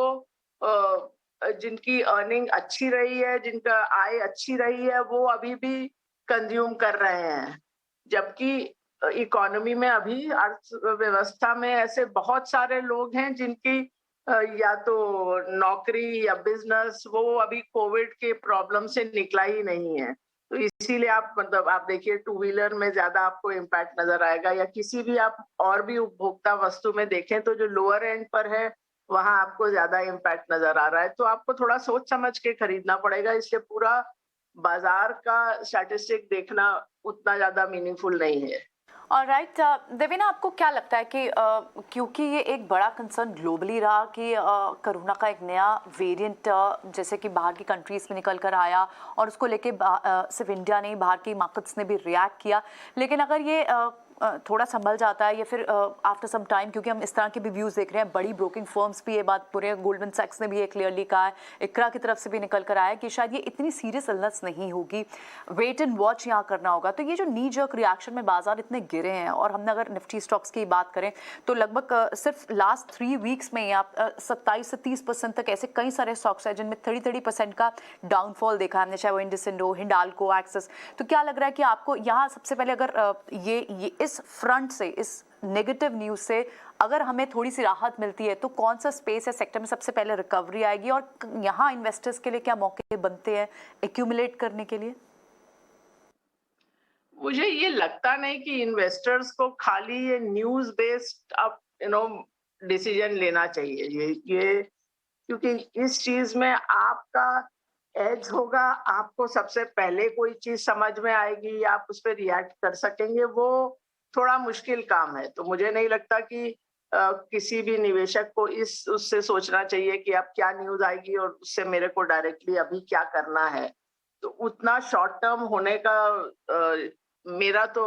जिनकी अर्निंग अच्छी रही है, जिनका आय अच्छी रही है, वो अभी भी कंज्यूम कर रहे हैं, जबकि इकोनॉमी में अभी अर्थव्यवस्था में ऐसे बहुत सारे लोग हैं जिनकी या तो नौकरी या बिजनेस वो अभी कोविड के प्रॉब्लम से निकला ही नहीं है। तो इसीलिए आप देखिए 2 व्हीलर में ज्यादा आपको इम्पैक्ट नजर आएगा, या किसी भी आप और भी उपभोक्ता वस्तु में देखें तो जो लोअर एंड पर है वहां आपको ज्यादा इम्पैक्ट नजर आ रहा है। तो आपको थोड़ा सोच समझ के खरीदना पड़ेगा, इसलिए पूरा बाजार का स्टैटिस्टिक देखना उतना ज्यादा मीनिंगफुल नहीं है। ऑलराइट, देवीना, आपको क्या लगता है कि क्योंकि ये एक बड़ा कंसर्न ग्लोबली रहा कि कोरोना का एक नया वेरिएंट जैसे कि बाहर की कंट्रीज में निकल कर आया और उसको लेके सिर्फ इंडिया नहीं बाहर की मार्केट्स ने भी रिएक्ट किया, लेकिन अगर ये थोड़ा संभल जाता है या फिर आफ्टर सम टाइम, क्योंकि हम इस तरह के भी व्यूज़ देख रहे हैं, बड़ी ब्रोकिंग फर्म्स भी ये बात पूरे गोल्डमैन सैक्स ने भी ये क्लियरली कहा है, इकरा की तरफ से भी निकल कर आया कि शायद ये इतनी सीरियस इलनेस नहीं होगी, वेट एंड वॉच यहाँ करना होगा। तो ये जो नी जर्क रिएक्शन में बाजार इतने गिरे हैं, और हमने अगर निफ्टी स्टॉक्स की बात करें तो लगभग सिर्फ लास्ट 3 वीक्स में आप 27 से 30% तक ऐसे कई सारे स्टॉक्स हैं जिनमें 30% का डाउनफॉल देखा हमने, चाहे वो इंडसइंड हो, हिंडाल्को, एक्सिस। तो क्या लग रहा है कि आपको यहाँ सबसे पहले अगर ये इस फ्रंट से, इस नेगेटिव न्यूज से अगर हमें थोड़ी सी राहत मिलती है तो कौन सा स्पेस या सेक्टर में सबसे पहले रिकवरी आएगी, और यहाँ इन्वेस्टर्स के लिए क्या मौके बनते हैं एक्यूमुलेट करने के लिए? मुझे ये लगता नहीं कि इन्वेस्टर्स को खाली ये न्यूज बेस्ड अब डिसीजन लेना चाहिए। ये क्योंकि इस चीज में आपका एज होगा, आपको सबसे पहले कोई चीज समझ में आएगी या आप उस पर रिएक्ट कर सकेंगे, वो थोड़ा मुश्किल काम है। तो मुझे नहीं लगता कि किसी भी निवेशक को उससे सोचना चाहिए कि अब क्या न्यूज आएगी और उससे मेरे को डायरेक्टली अभी क्या करना है। तो उतना शॉर्ट टर्म होने का मेरा तो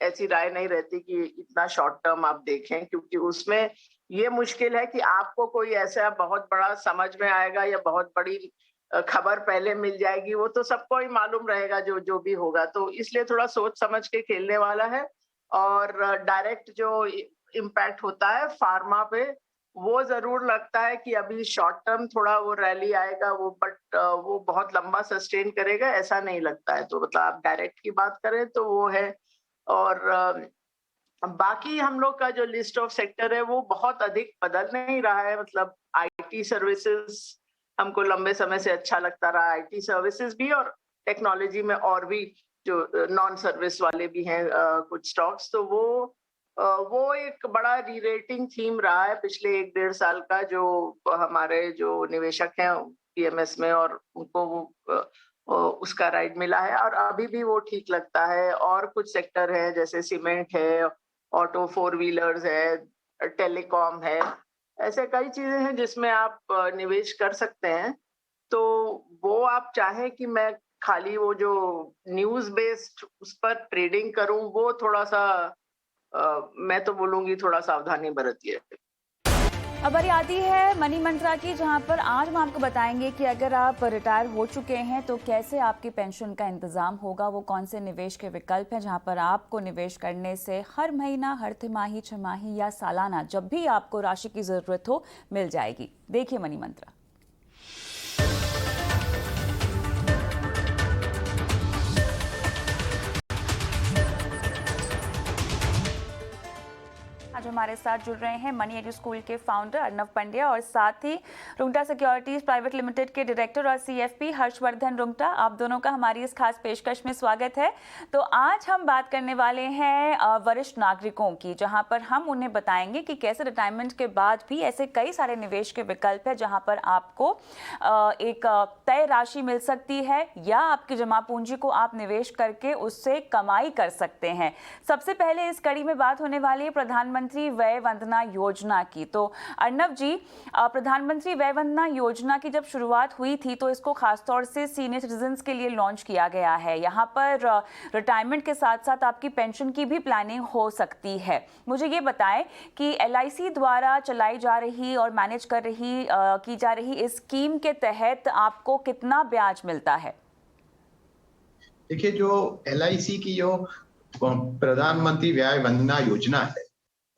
ऐसी राय नहीं रहती कि इतना शॉर्ट टर्म आप देखें, क्योंकि उसमें ये मुश्किल है कि आपको कोई ऐसा बहुत बड़ा समझ में आएगा या बहुत बड़ी खबर पहले मिल जाएगी, वो तो सबको ही मालूम रहेगा जो भी होगा। तो इसलिए थोड़ा सोच समझ के खेलने वाला है। और डायरेक्ट जो इम्पैक्ट होता है फार्मा पे, वो जरूर लगता है कि अभी शॉर्ट टर्म थोड़ा वो रैली आएगा, बट वो बहुत लंबा सस्टेन करेगा ऐसा नहीं लगता है। तो मतलब आप डायरेक्ट की बात करें तो वो है। और बाकी हम लोग का जो लिस्ट ऑफ सेक्टर है वो बहुत अधिक बदल नहीं रहा है। मतलब आईटी सर्विसेज हमको लंबे समय से अच्छा लगता रहा, आईटी सर्विसेज भी, और टेक्नोलॉजी में और भी जो नॉन सर्विस वाले भी हैं कुछ स्टॉक्स। तो वो एक बड़ा री-रेटिंग थीम रहा है पिछले 1-1.5 साल का, जो हमारे जो निवेशक हैं पीएमएस में, और उनको उसका राइड मिला है और अभी भी वो ठीक लगता है। और कुछ सेक्टर है जैसे सीमेंट है, ऑटो 4 व्हीलर्स है, टेलीकॉम है, ऐसे कई चीजें हैं जिसमें आप निवेश कर सकते हैं। तो वो आप चाहें कि मैं खाली वो जो न्यूज बेस्ड उस पर ट्रेडिंग करूं, वो थोड़ा सा मैं तो बोलूंगी थोड़ा सावधानी बरतिए। अब बारी आती है मनी मंत्रा की, जहां पर आज हम आपको बताएंगे कि अगर आप रिटायर हो चुके हैं तो कैसे आपकी पेंशन का इंतजाम होगा, वो कौन से निवेश के विकल्प हैं जहां पर आपको निवेश करने से हर महीना, हर तिमाही, छमाही या सालाना जब भी आपको राशि की जरूरत हो मिल जाएगी। देखिए मनी मंत्रा। आज हम हमारे साथ जुड़ रहे हैं मनी एडू स्कूल के फाउंडर अर्नव पंड्या और साथ ही रुंगटा सिक्योरिटीज प्राइवेट लिमिटेड के डायरेक्टर और CFP हर्षवर्धन रुंगटा। आप दोनों का हमारी इस खास पेशकश में स्वागत है। तो आज हम बात करने वाले हैं वरिष्ठ नागरिकों की, जहां पर हम उन्हें बताएंगे कि कैसे रिटायरमेंट के बाद भी ऐसे कई सारे निवेश के विकल्प है जहां पर आपको एक तय राशि मिल सकती है या आपकी जमा पूंजी को आप निवेश करके उससे कमाई कर सकते हैं। सबसे पहले इस कड़ी में बात होने वाली है प्रधानमंत्री वय वंदना योजना की। तो अर्नव जी, प्रधानमंत्री वय वंदना योजना की जब शुरुआत हुई थी तो इसको खासतौर से सीनियर सिटीजन्स के लिए लॉन्च किया गया है। यहाँ पर रिटायरमेंट के साथ साथ आपकी पेंशन की भी प्लानिंग हो सकती है। मुझे ये बताएं कि LIC द्वारा चलाई जा रही और मैनेज की जा रही इस स्कीम के तहत आपको कितना ब्याज मिलता है? देखिए, जो LIC की जो प्रधानमंत्री वय वंदना योजना है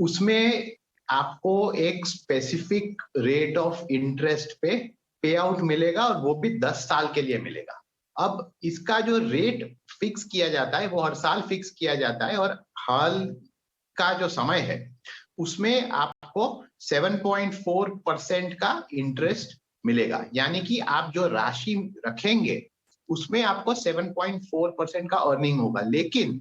उसमें आपको एक स्पेसिफिक रेट ऑफ इंटरेस्ट पे पे आउट मिलेगा और वो भी 10 साल के लिए मिलेगा। अब इसका जो रेट फिक्स किया जाता है वो हर साल फिक्स किया जाता है और हाल का जो समय है उसमें आपको 7.4% का इंटरेस्ट मिलेगा। यानी कि आप जो राशि रखेंगे उसमें आपको 7.4% का अर्निंग होगा। लेकिन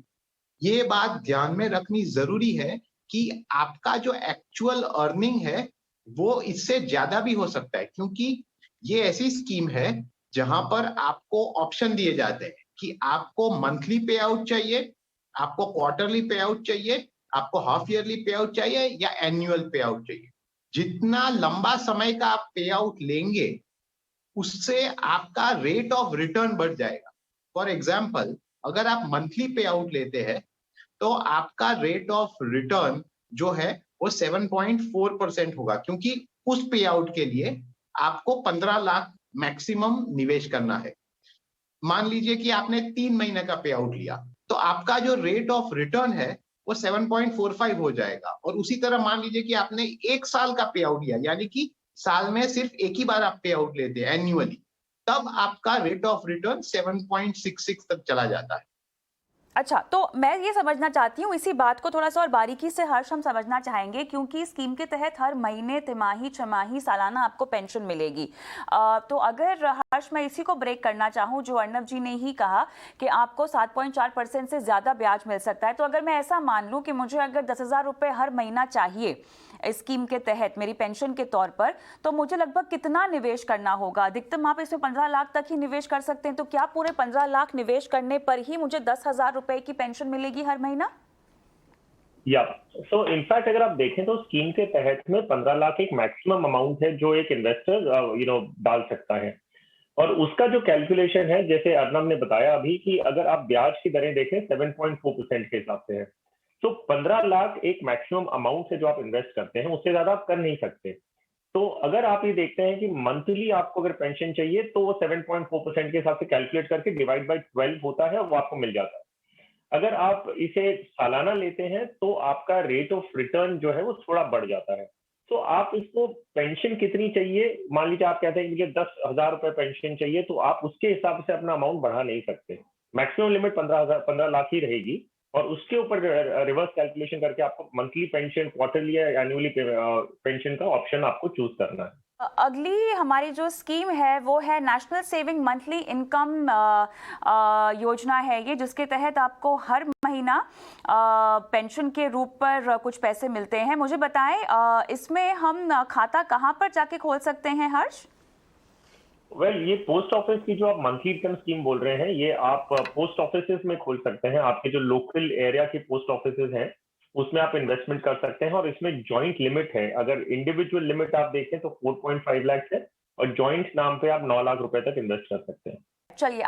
ये बात ध्यान में रखनी जरूरी है कि आपका जो एक्चुअल अर्निंग है वो इससे ज्यादा भी हो सकता है, क्योंकि ये ऐसी स्कीम है जहां पर आपको ऑप्शन दिए जाते हैं कि आपको मंथली पे आउट चाहिए, आपको क्वार्टरली पे आउट चाहिए, आपको हाफ ईयरली पे आउट चाहिए या एनुअल पे आउट चाहिए। जितना लंबा समय का आप पे आउट लेंगे उससे आपका रेट ऑफ रिटर्न बढ़ जाएगा। फॉर एग्जाम्पल, अगर आप मंथली पे आउट लेते हैं तो आपका रेट ऑफ रिटर्न जो है वो 7.4% होगा, क्योंकि उस पे आउट के लिए आपको 15 लाख मैक्सिमम निवेश करना है। मान लीजिए कि आपने 3 महीने का पे आउट लिया तो आपका जो रेट ऑफ रिटर्न है वो 7.45 हो जाएगा। और उसी तरह मान लीजिए कि आपने 1 साल का पे आउट लिया, यानी कि साल में सिर्फ एक ही बार आप पे आउट लेते हैं एन्युअली, तब आपका रेट ऑफ रिटर्न 7.66 तक चला जाता है। अच्छा, तो मैं ये समझना चाहती हूँ, इसी बात को थोड़ा सा और बारीकी से हर्ष हम समझना चाहेंगे, क्योंकि स्कीम के तहत हर महीने, तिमाही, छमाही, सालाना आपको पेंशन मिलेगी। तो अगर हर्ष मैं इसी को ब्रेक करना चाहूँ, जो अर्नव जी ने ही कहा कि आपको 7.4% से ज़्यादा ब्याज मिल सकता है, तो अगर मैं ऐसा मान लूँ कि मुझे अगर 10,000 रुपये हर महीना चाहिए इस स्कीम के तहत मेरी पेंशन के तौर पर, तो मुझे लगभग कितना निवेश करना होगा? अधिकतम आप इसमें 15 लाख तक ही निवेश कर सकते हैं, तो क्या पूरे 15 लाख निवेश करने पर ही मुझे 10,000 रुपए की पेंशन मिलेगी हर महीना? या सो इनफैक्ट अगर आप देखें तो स्कीम के तहत में 15 लाख एक मैक्सिमम अमाउंट है जो एक इन्वेस्टर डाल सकता है। और उसका जो कैलकुलेशन है, जैसे अर्नव ने बताया अभी, कि अगर आप ब्याज की दरें देखें 7.4% के हिसाब से है, तो 15 लाख एक मैक्सिमम अमाउंट है जो आप इन्वेस्ट करते हैं, उससे ज्यादा आप कर नहीं सकते। तो अगर आप ये देखते हैं कि मंथली आपको अगर पेंशन चाहिए तो वो 7.4% के हिसाब से कैलकुलेट करके डिवाइड बाय 12 होता है, वो आपको मिल जाता है। अगर आप इसे सालाना लेते हैं तो आपका रेट ऑफ रिटर्न जो है वो थोड़ा बढ़ जाता है। तो आप इसको पेंशन कितनी चाहिए, मान लीजिए आप कहते हैं कि मुझे 10,000 रुपए पेंशन चाहिए, तो आप उसके हिसाब से अपना अमाउंट बढ़ा नहीं सकते। मैक्सिमम लिमिट 15 लाख ही रहेगी, और उसके ऊपर रिवर्स कैलकुलेशन करके आपको मंथली पेंशन, क्वार्टरली या एनुअली पेंशन का ऑप्शन आपको चूज करना है। अगली हमारी जो स्कीम है वो है नेशनल सेविंग मंथली इनकम योजना है ये, जिसके तहत आपको हर महीना पेंशन के रूप पर कुछ पैसे मिलते हैं। मुझे बताएं, इसमें हम खाता कहां पर जाके खोल सकते हैं हर्ष? ये पोस्ट ऑफिस की जो आप मंथली इनकम स्कीम बोल रहे हैं, ये आप पोस्ट ऑफिस में खोल सकते हैं। आपके जो लोकल एरिया के पोस्ट ऑफिस हैं उसमें आप इन्वेस्टमेंट कर सकते हैं, और इसमें जॉइंट लिमिट है। अगर इंडिविजुअल लिमिट आप देखें तो 4.5 लाख है, और जॉइंट नाम पे आप 9 लाख रुपए तक इन्वेस्ट कर सकते हैं। चलिए,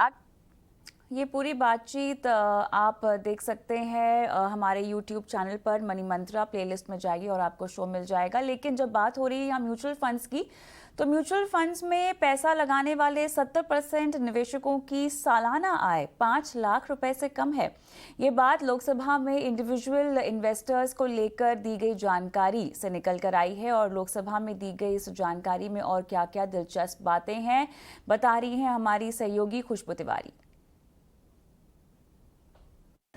ये पूरी बातचीत आप देख सकते हैं हमारे YouTube चैनल पर मनी मंत्रा प्लेलिस्ट में जाइए और आपको शो मिल जाएगा। लेकिन जब बात हो रही है यहाँ म्यूचुअल फंड्स की, तो म्यूचुअल फंड्स में पैसा लगाने वाले 70% निवेशकों की सालाना आय 5 लाख रुपए से कम है। ये बात लोकसभा में इंडिविजुअल इन्वेस्टर्स को लेकर दी गई जानकारी से निकल कर आई है, और लोकसभा में दी गई इस जानकारी में और क्या क्या दिलचस्प बातें हैं, बता रही हैं हमारी सहयोगी खुशबू तिवारी।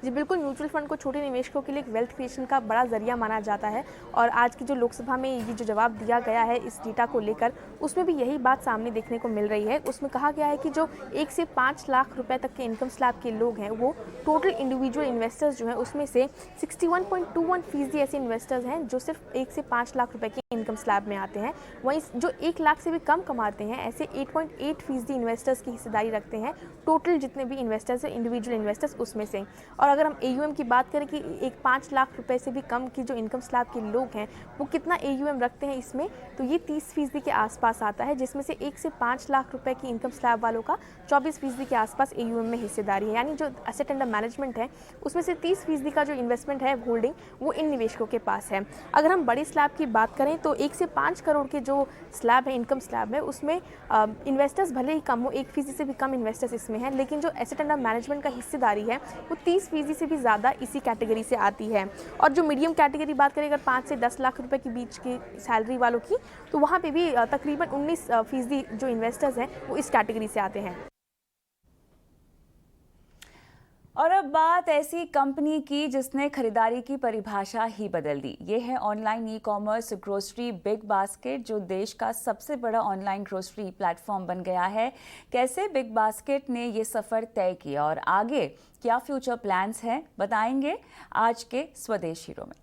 जी बिल्कुल, म्यूचुअल फंड को छोटे निवेशकों के लिए एक वेल्थ क्रिएशन का बड़ा जरिया माना जाता है और आज की जो लोकसभा में ये जो जवाब दिया गया है इस डेटा को लेकर, उसमें भी यही बात सामने देखने को मिल रही है। उसमें कहा गया है कि जो 1 से 5 लाख रुपए तक के इनकम स्लैब के लोग हैं, वो टोटल इंडिविजुअल इन्वेस्टर्स जो हैं उसमें से 61.21% ऐसे इन्वेस्टर्स हैं जो सिर्फ 1 से 5 लाख रुपए के इनकम स्लैब में आते हैं। वहीं जो 1 लाख से भी कम कमाते हैं, ऐसे 8.8% इन्वेस्टर्स की हिस्सेदारी रखते हैं टोटल जितने भी इन्वेस्टर्स हैं, इंडिविजुअल इन्वेस्टर्स उसमें से। और अगर हम AUM की बात करें कि 5 लाख रुपए से भी कम की जो इनकम स्लैब के लोग हैं वो कितना AUM रखते हैं इसमें, तो ये 30% के आसपास आता है, जिसमें से 1 से 5 लाख रुपए की इनकम स्लैब वालों का 24% के आसपास AUM में हिस्सेदारी है। यानी जो एसेट अंडर मैनेजमेंट है उसमें से 30% का जो इन्वेस्टमेंट है होल्डिंग वो इन निवेशकों के पास है। अगर हम बड़े स्लैब की बात करें तो 1 से 5 करोड़ के जो स्लैब है, इनकम स्लैब है, उसमें इन्वेस्टर्स भले ही कम हो, 1% से भी कम इन्वेस्टर्स इसमें हैं, लेकिन जो एसेट अंडर मैनेजमेंट का हिस्सेदारी है वो 30% से भी ज़्यादा इसी कैटेगरी से आती है। और जो मीडियम कैटेगरी बात करें अगर 5 से 10 लाख रुपए के बीच की सैलरी वालों की, तो वहाँ पे भी तकरीबन 19% जो इन्वेस्टर्स हैं वो इस कैटेगरी से आते हैं। और अब बात ऐसी कंपनी की जिसने खरीदारी की परिभाषा ही बदल दी। ये है online e-commerce grocery Big Basket, जो देश का सबसे बड़ा ऑनलाइन ग्रोसरी प्लेटफॉर्म बन गया है। कैसे बिग बास्केट ने ये सफ़र तय किया और आगे क्या फ्यूचर प्लान्स हैं, बताएंगे आज के स्वदेश हीरो में।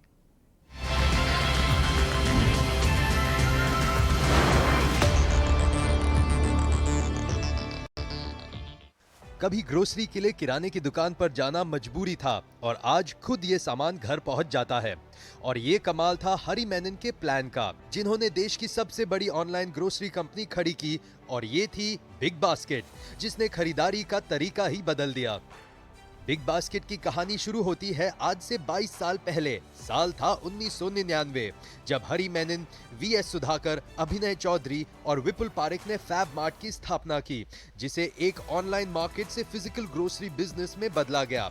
कभी ग्रोसरी के लिए किराने की दुकान पर जाना मजबूरी था और आज खुद ये सामान घर पहुंच जाता है। और ये कमाल था हरी मेनन के प्लान का, जिन्होंने देश की सबसे बड़ी ऑनलाइन ग्रोसरी कंपनी खड़ी की, और ये थी बिग बास्केट, जिसने खरीदारी का तरीका ही बदल दिया। बिग बास्केट की कहानी शुरू होती है आज से 22 साल पहले। साल था 1999, जब हरी मेनन, VS सुधाकर, अभिनय चौधरी और विपुल पारेख ने फैब मार्ट की स्थापना की, जिसे एक ऑनलाइन मार्केट से फिजिकल ग्रोसरी बिजनेस में बदला गया।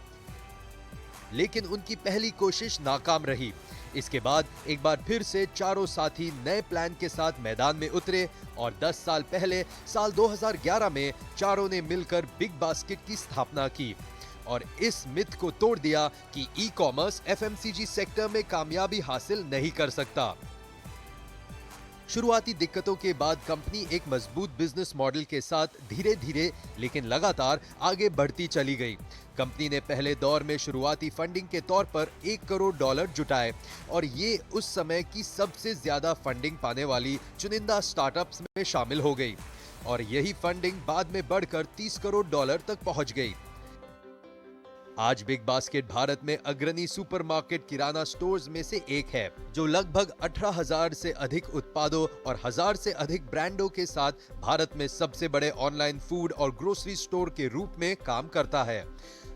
लेकिन उनकी पहली कोशिश नाकाम रही। इसके बाद एक बार फिर से चारों साथी नए प्लान के साथ मैदान में उतरे और 10 साल पहले साल 2011 में चारों ने मिलकर बिग बास्केट की स्थापना की और इस मिथ को तोड़ दिया कि ई-कॉमर्स FMCG सेक्टर में कामयाबी हासिल नहीं कर सकता। शुरुआती दिक्कतों के बाद कंपनी एक मजबूत बिजनेस मॉडल के साथ धीरे धीरे लेकिन लगातार आगे बढ़ती चली गई। कंपनी ने पहले दौर में शुरुआती फंडिंग के तौर पर $1 करोड़ जुटाए और ये उस समय की सबसे ज्यादा फंडिंग पाने वाली चुनिंदा स्टार्टअप्स में शामिल हो गई और यही फंडिंग बाद में बढ़कर $30 करोड़ तक पहुंच गई। आज बिग बास्केट भारत में अग्रणी सुपरमार्केट किराना स्टोर्स में से एक है, जो लगभग 18,000 से अधिक उत्पादों और 1000 से अधिक ब्रांडों के साथ भारत में सबसे बड़े ऑनलाइन फूड और ग्रोसरी स्टोर के रूप में काम करता है,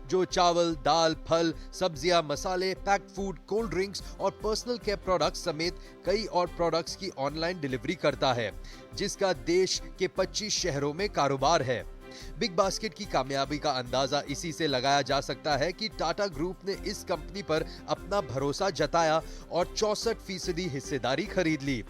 जो चावल, दाल, फल, सब्जियां, मसाले, पैक्ड फूड, कोल्ड ड्रिंक्स और पर्सनल केयर प्रोडक्ट्स समेत कई और प्रोडक्ट्स की ऑनलाइन डिलीवरी करता है, जिसका देश के 25 शहरों में कारोबार है। बिग बास्केट की कामयाबी का अंदाजा इसी से लगाया जा सकता है कि टाटा ग्रुप ने इस कंपनी पर अपना भरोसा जताया और 64% हिस्सेदारी खरीद ली।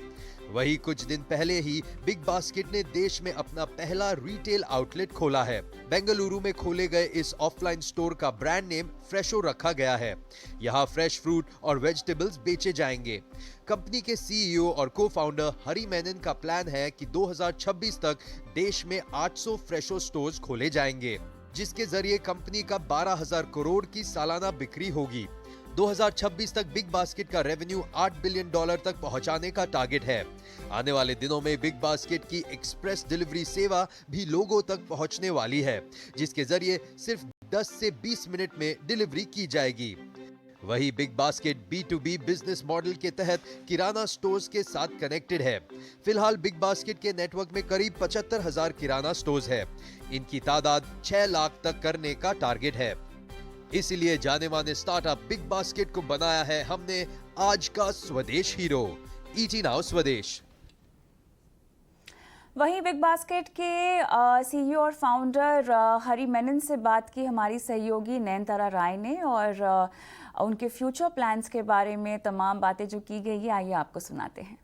वही कुछ दिन पहले ही बिग बास्केट ने देश में अपना पहला रिटेल आउटलेट खोला है। बेंगलुरु में खोले गए इस ऑफलाइन स्टोर का ब्रांड नेम फ्रेशो रखा गया है। यहाँ फ्रेश फ्रूट और वेजिटेबल्स बेचे जाएंगे। कंपनी के CEO और को-फाउंडर हरी मेनन का प्लान है कि 2026 तक देश में 800 फ्रेशो स्टोर्स खोले जाएंगे, जिसके जरिए कंपनी का 12,000 करोड़ की सालाना बिक्री होगी। 2026 तक बिग बास्केट का रेवेन्यू $8 बिलियन तक पहुंचाने का टारगेट है। आने वाले दिनों में बिग बास्केट की एक्सप्रेस डिलीवरी सेवा भी लोगों तक पहुंचने वाली है, जिसके जरिए सिर्फ 10 से 20 मिनट में डिलीवरी की जाएगी। वही big basket B2B business model के तहत किराना स्टोर्स के साथ कनेक्टेड है। फिलहाल बिग बास्केट के नेटवर्क में करीब 75,000 किराना स्टोर्स है। इनकी तादाद 6 लाख तक करने का टारगेट है। इसीलिए जाने माने स्टार्टअप बिग बास्केट को बनाया है हमने आज का स्वदेश हीरो। ET नाउ स्वदेश। वहीं बिग बास्केट के CEO और फाउंडर हरी मेनन से बात की हमारी सहयोगी नयनतारा राय ने और उनके फ्यूचर प्लान्स के बारे में तमाम बातें जो की गई है, आइए आपको सुनाते हैं।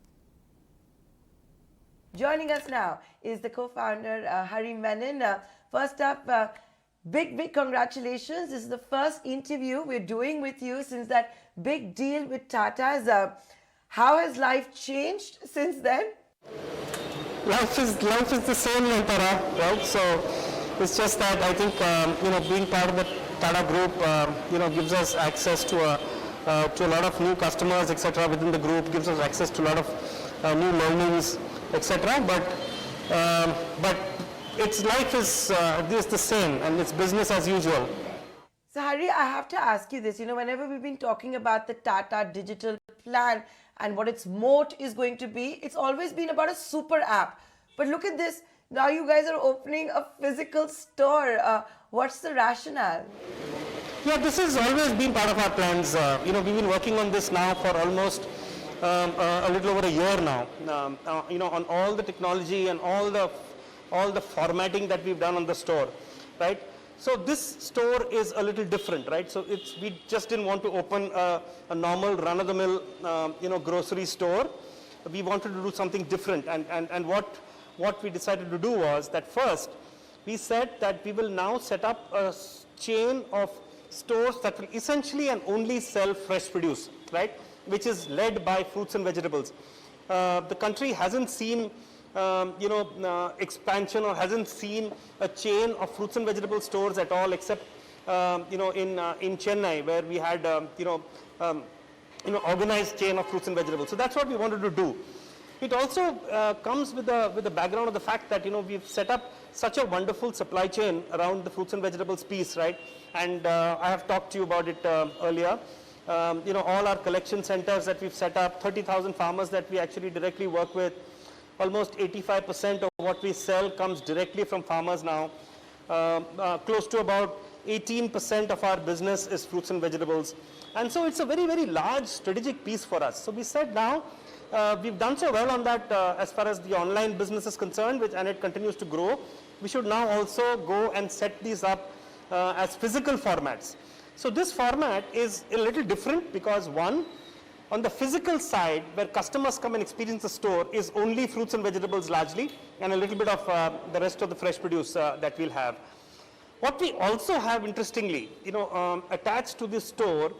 Joining us now is the co-founder Hari Menon. First up, big congratulations. This is the first interview we're doing with you since that big deal with Tata's. How has life changed since then? Life is the same, Tara, right? So it's just that I think being part of the Tata Group gives us access to a lot of new customers, etc. within the group, gives us access to a lot of new learnings, etc. But its life is the same, and it's business as usual. So Hari, I have to ask you this. Whenever we've been talking about the Tata digital plan and what its moat is going to be, it's always been about a super app. But look at this. Now you guys are opening a physical store. What's the rationale? Yeah, this has always been part of our plans. We've been working on this now for almost a little over a year now. On all the technology and all the formatting that we've done on the store, right? So this store is a little different, right? So we just didn't want to open a normal run-of-the-mill, grocery store. We wanted to do something different, and what we decided to do was that first we said that we will now set up a chain of stores that will essentially and only sell fresh produce, right? Which is led by fruits and vegetables. The country hasn't seen expansion or hasn't seen a chain of fruits and vegetable stores at all, except in Chennai, where we had organized chain of fruits and vegetables. So that's what we wanted to do. It also comes with the background of the fact that we've set up such a wonderful supply chain around the fruits and vegetables piece, right? And I have talked to you about it earlier. All our collection centers that we've set up, 30,000 farmers that we actually directly work with. Almost 85% of what we sell comes directly from farmers now. Close to about 18% of our business is fruits and vegetables. And so it's a very, very large strategic piece for us. So we said now, we've done so well on that as far as the online business is concerned, and it continues to grow. We should now also go and set these up as physical formats. So this format is a little different because one, on the physical side, where customers come and experience the store, is only fruits and vegetables largely, and a little bit of the rest of the fresh produce that we'll have. What we also have, interestingly, attached to this store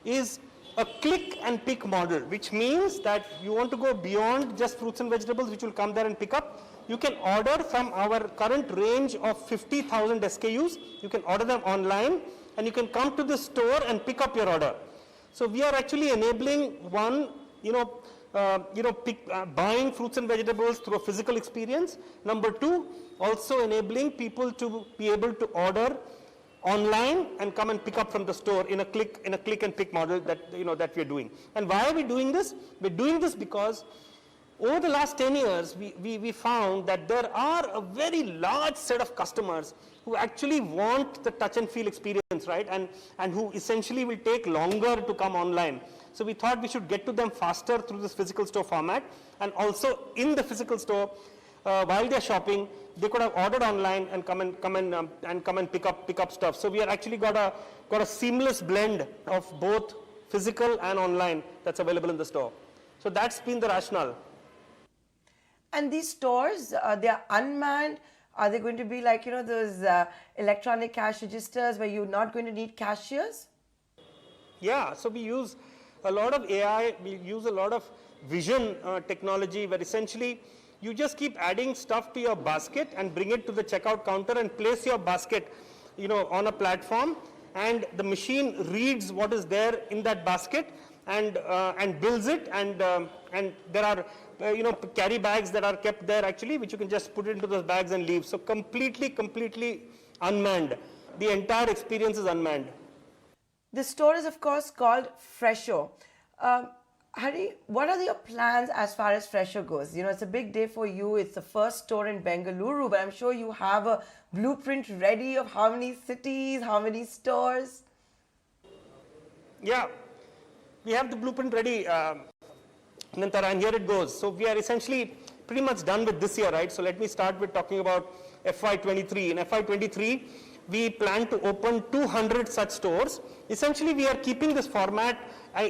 is a click and pick model, which means that you want to go beyond just fruits and vegetables, which will come there and pick up. You can order from our current range of 50,000 SKUs. You can order them online, and you can come to the store and pick up your order. So we are actually enabling one, buying fruits and vegetables through a physical experience. Number two, also enabling people to be able to order online and come and pick up from the store in a click and pick model that that we are doing. And why are we doing this? We're doing this because over the last 10 years, we found that there are a very large set of customers who actually want the touch and feel experience, right? And who essentially will take longer to come online. So we thought we should get to them faster through this physical store format, and also in the physical store, while they're shopping, they could have ordered online and come and pick up stuff. So we are actually got a seamless blend of both physical and online that's available in the store. So that's been the rationale. And these stores, they are unmanned. Are they going to be like, those electronic cash registers where you're not going to need cashiers? Yeah, so we use a lot of AI, we use a lot of vision technology, where essentially you just keep adding stuff to your basket and bring it to the checkout counter and place your basket, on a platform, and the machine reads what is there in that basket and builds it, and there are carry bags that are kept there actually, which you can just put into those bags and leave. So completely unmanned. The entire experience is unmanned. The store is of course called Fresho. Hari, what are your plans as far as Fresho goes? It's a big day for you. It's the first store in Bengaluru, but I'm sure you have a blueprint ready of how many cities, how many stores. Yeah, we have the blueprint ready, Nantara, and here it goes. So we are essentially pretty much done with this year, right? So let me start with talking about FY23. In FY23, we plan to open 200 such stores. Essentially, we are keeping this format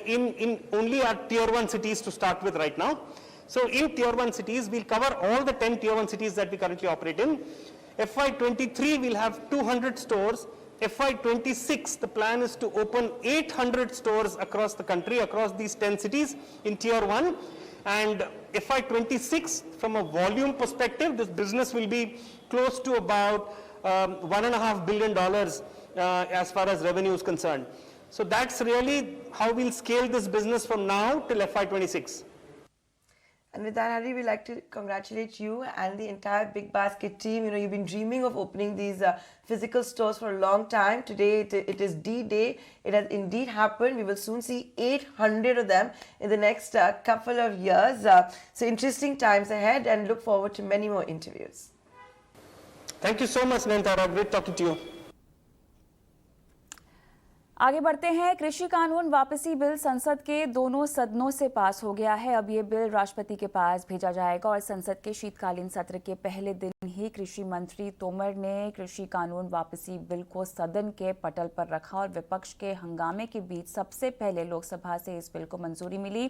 in only our tier 1 cities to start with right now. So in tier 1 cities, we'll cover all the 10 tier 1 cities that we currently operate in. FY23 we'll have 200 stores. FY26 the plan is to open 800 stores across the country, across these 10 cities in tier 1. And FY26 from a volume perspective, this business will be close to about $1.5 billion as far as revenue is concerned. So that's really how we'll scale this business from now till FY26. And with that, Hari, we'd like to congratulate you and the entire Big Basket team. You know, you've been dreaming of opening these physical stores for a long time. Today, it is D-Day. It has indeed happened. We will soon see 800 of them in the next couple of years. So interesting times ahead, and look forward to many more interviews. Thank you so much, Nayantara. Great talking to you. आगे बढ़ते हैं। कृषि कानून वापसी बिल संसद के दोनों सदनों से पास हो गया है। अब ये बिल राष्ट्रपति के पास भेजा जाएगा और संसद के शीतकालीन सत्र के पहले दिन ही कृषि मंत्री तोमर ने कृषि कानून वापसी बिल को सदन के पटल पर रखा और विपक्ष के हंगामे के बीच सबसे पहले लोकसभा से इस बिल को मंजूरी मिली।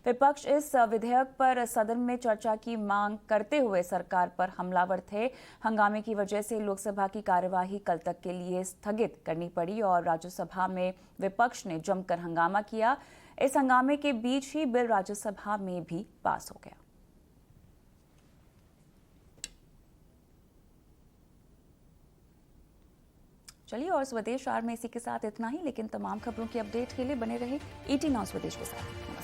विपक्ष इस विधेयक पर सदन में चर्चा की मांग करते हुए सरकार पर हमलावर थे। हंगामे की वजह से लोकसभा की कार्यवाही कल तक के लिए स्थगित करनी पड़ी और राज्यसभा में विपक्ष ने जमकर हंगामा किया। इस हंगामे के बीच ही बिल राज्यसभा में भी पास हो गया। चलिए, और स्वदेश आर में इसी के साथ इतना ही, लेकिन तमाम खबरों की अपडेट के लिए बने रहे ET नाउ स्वदेश के साथ।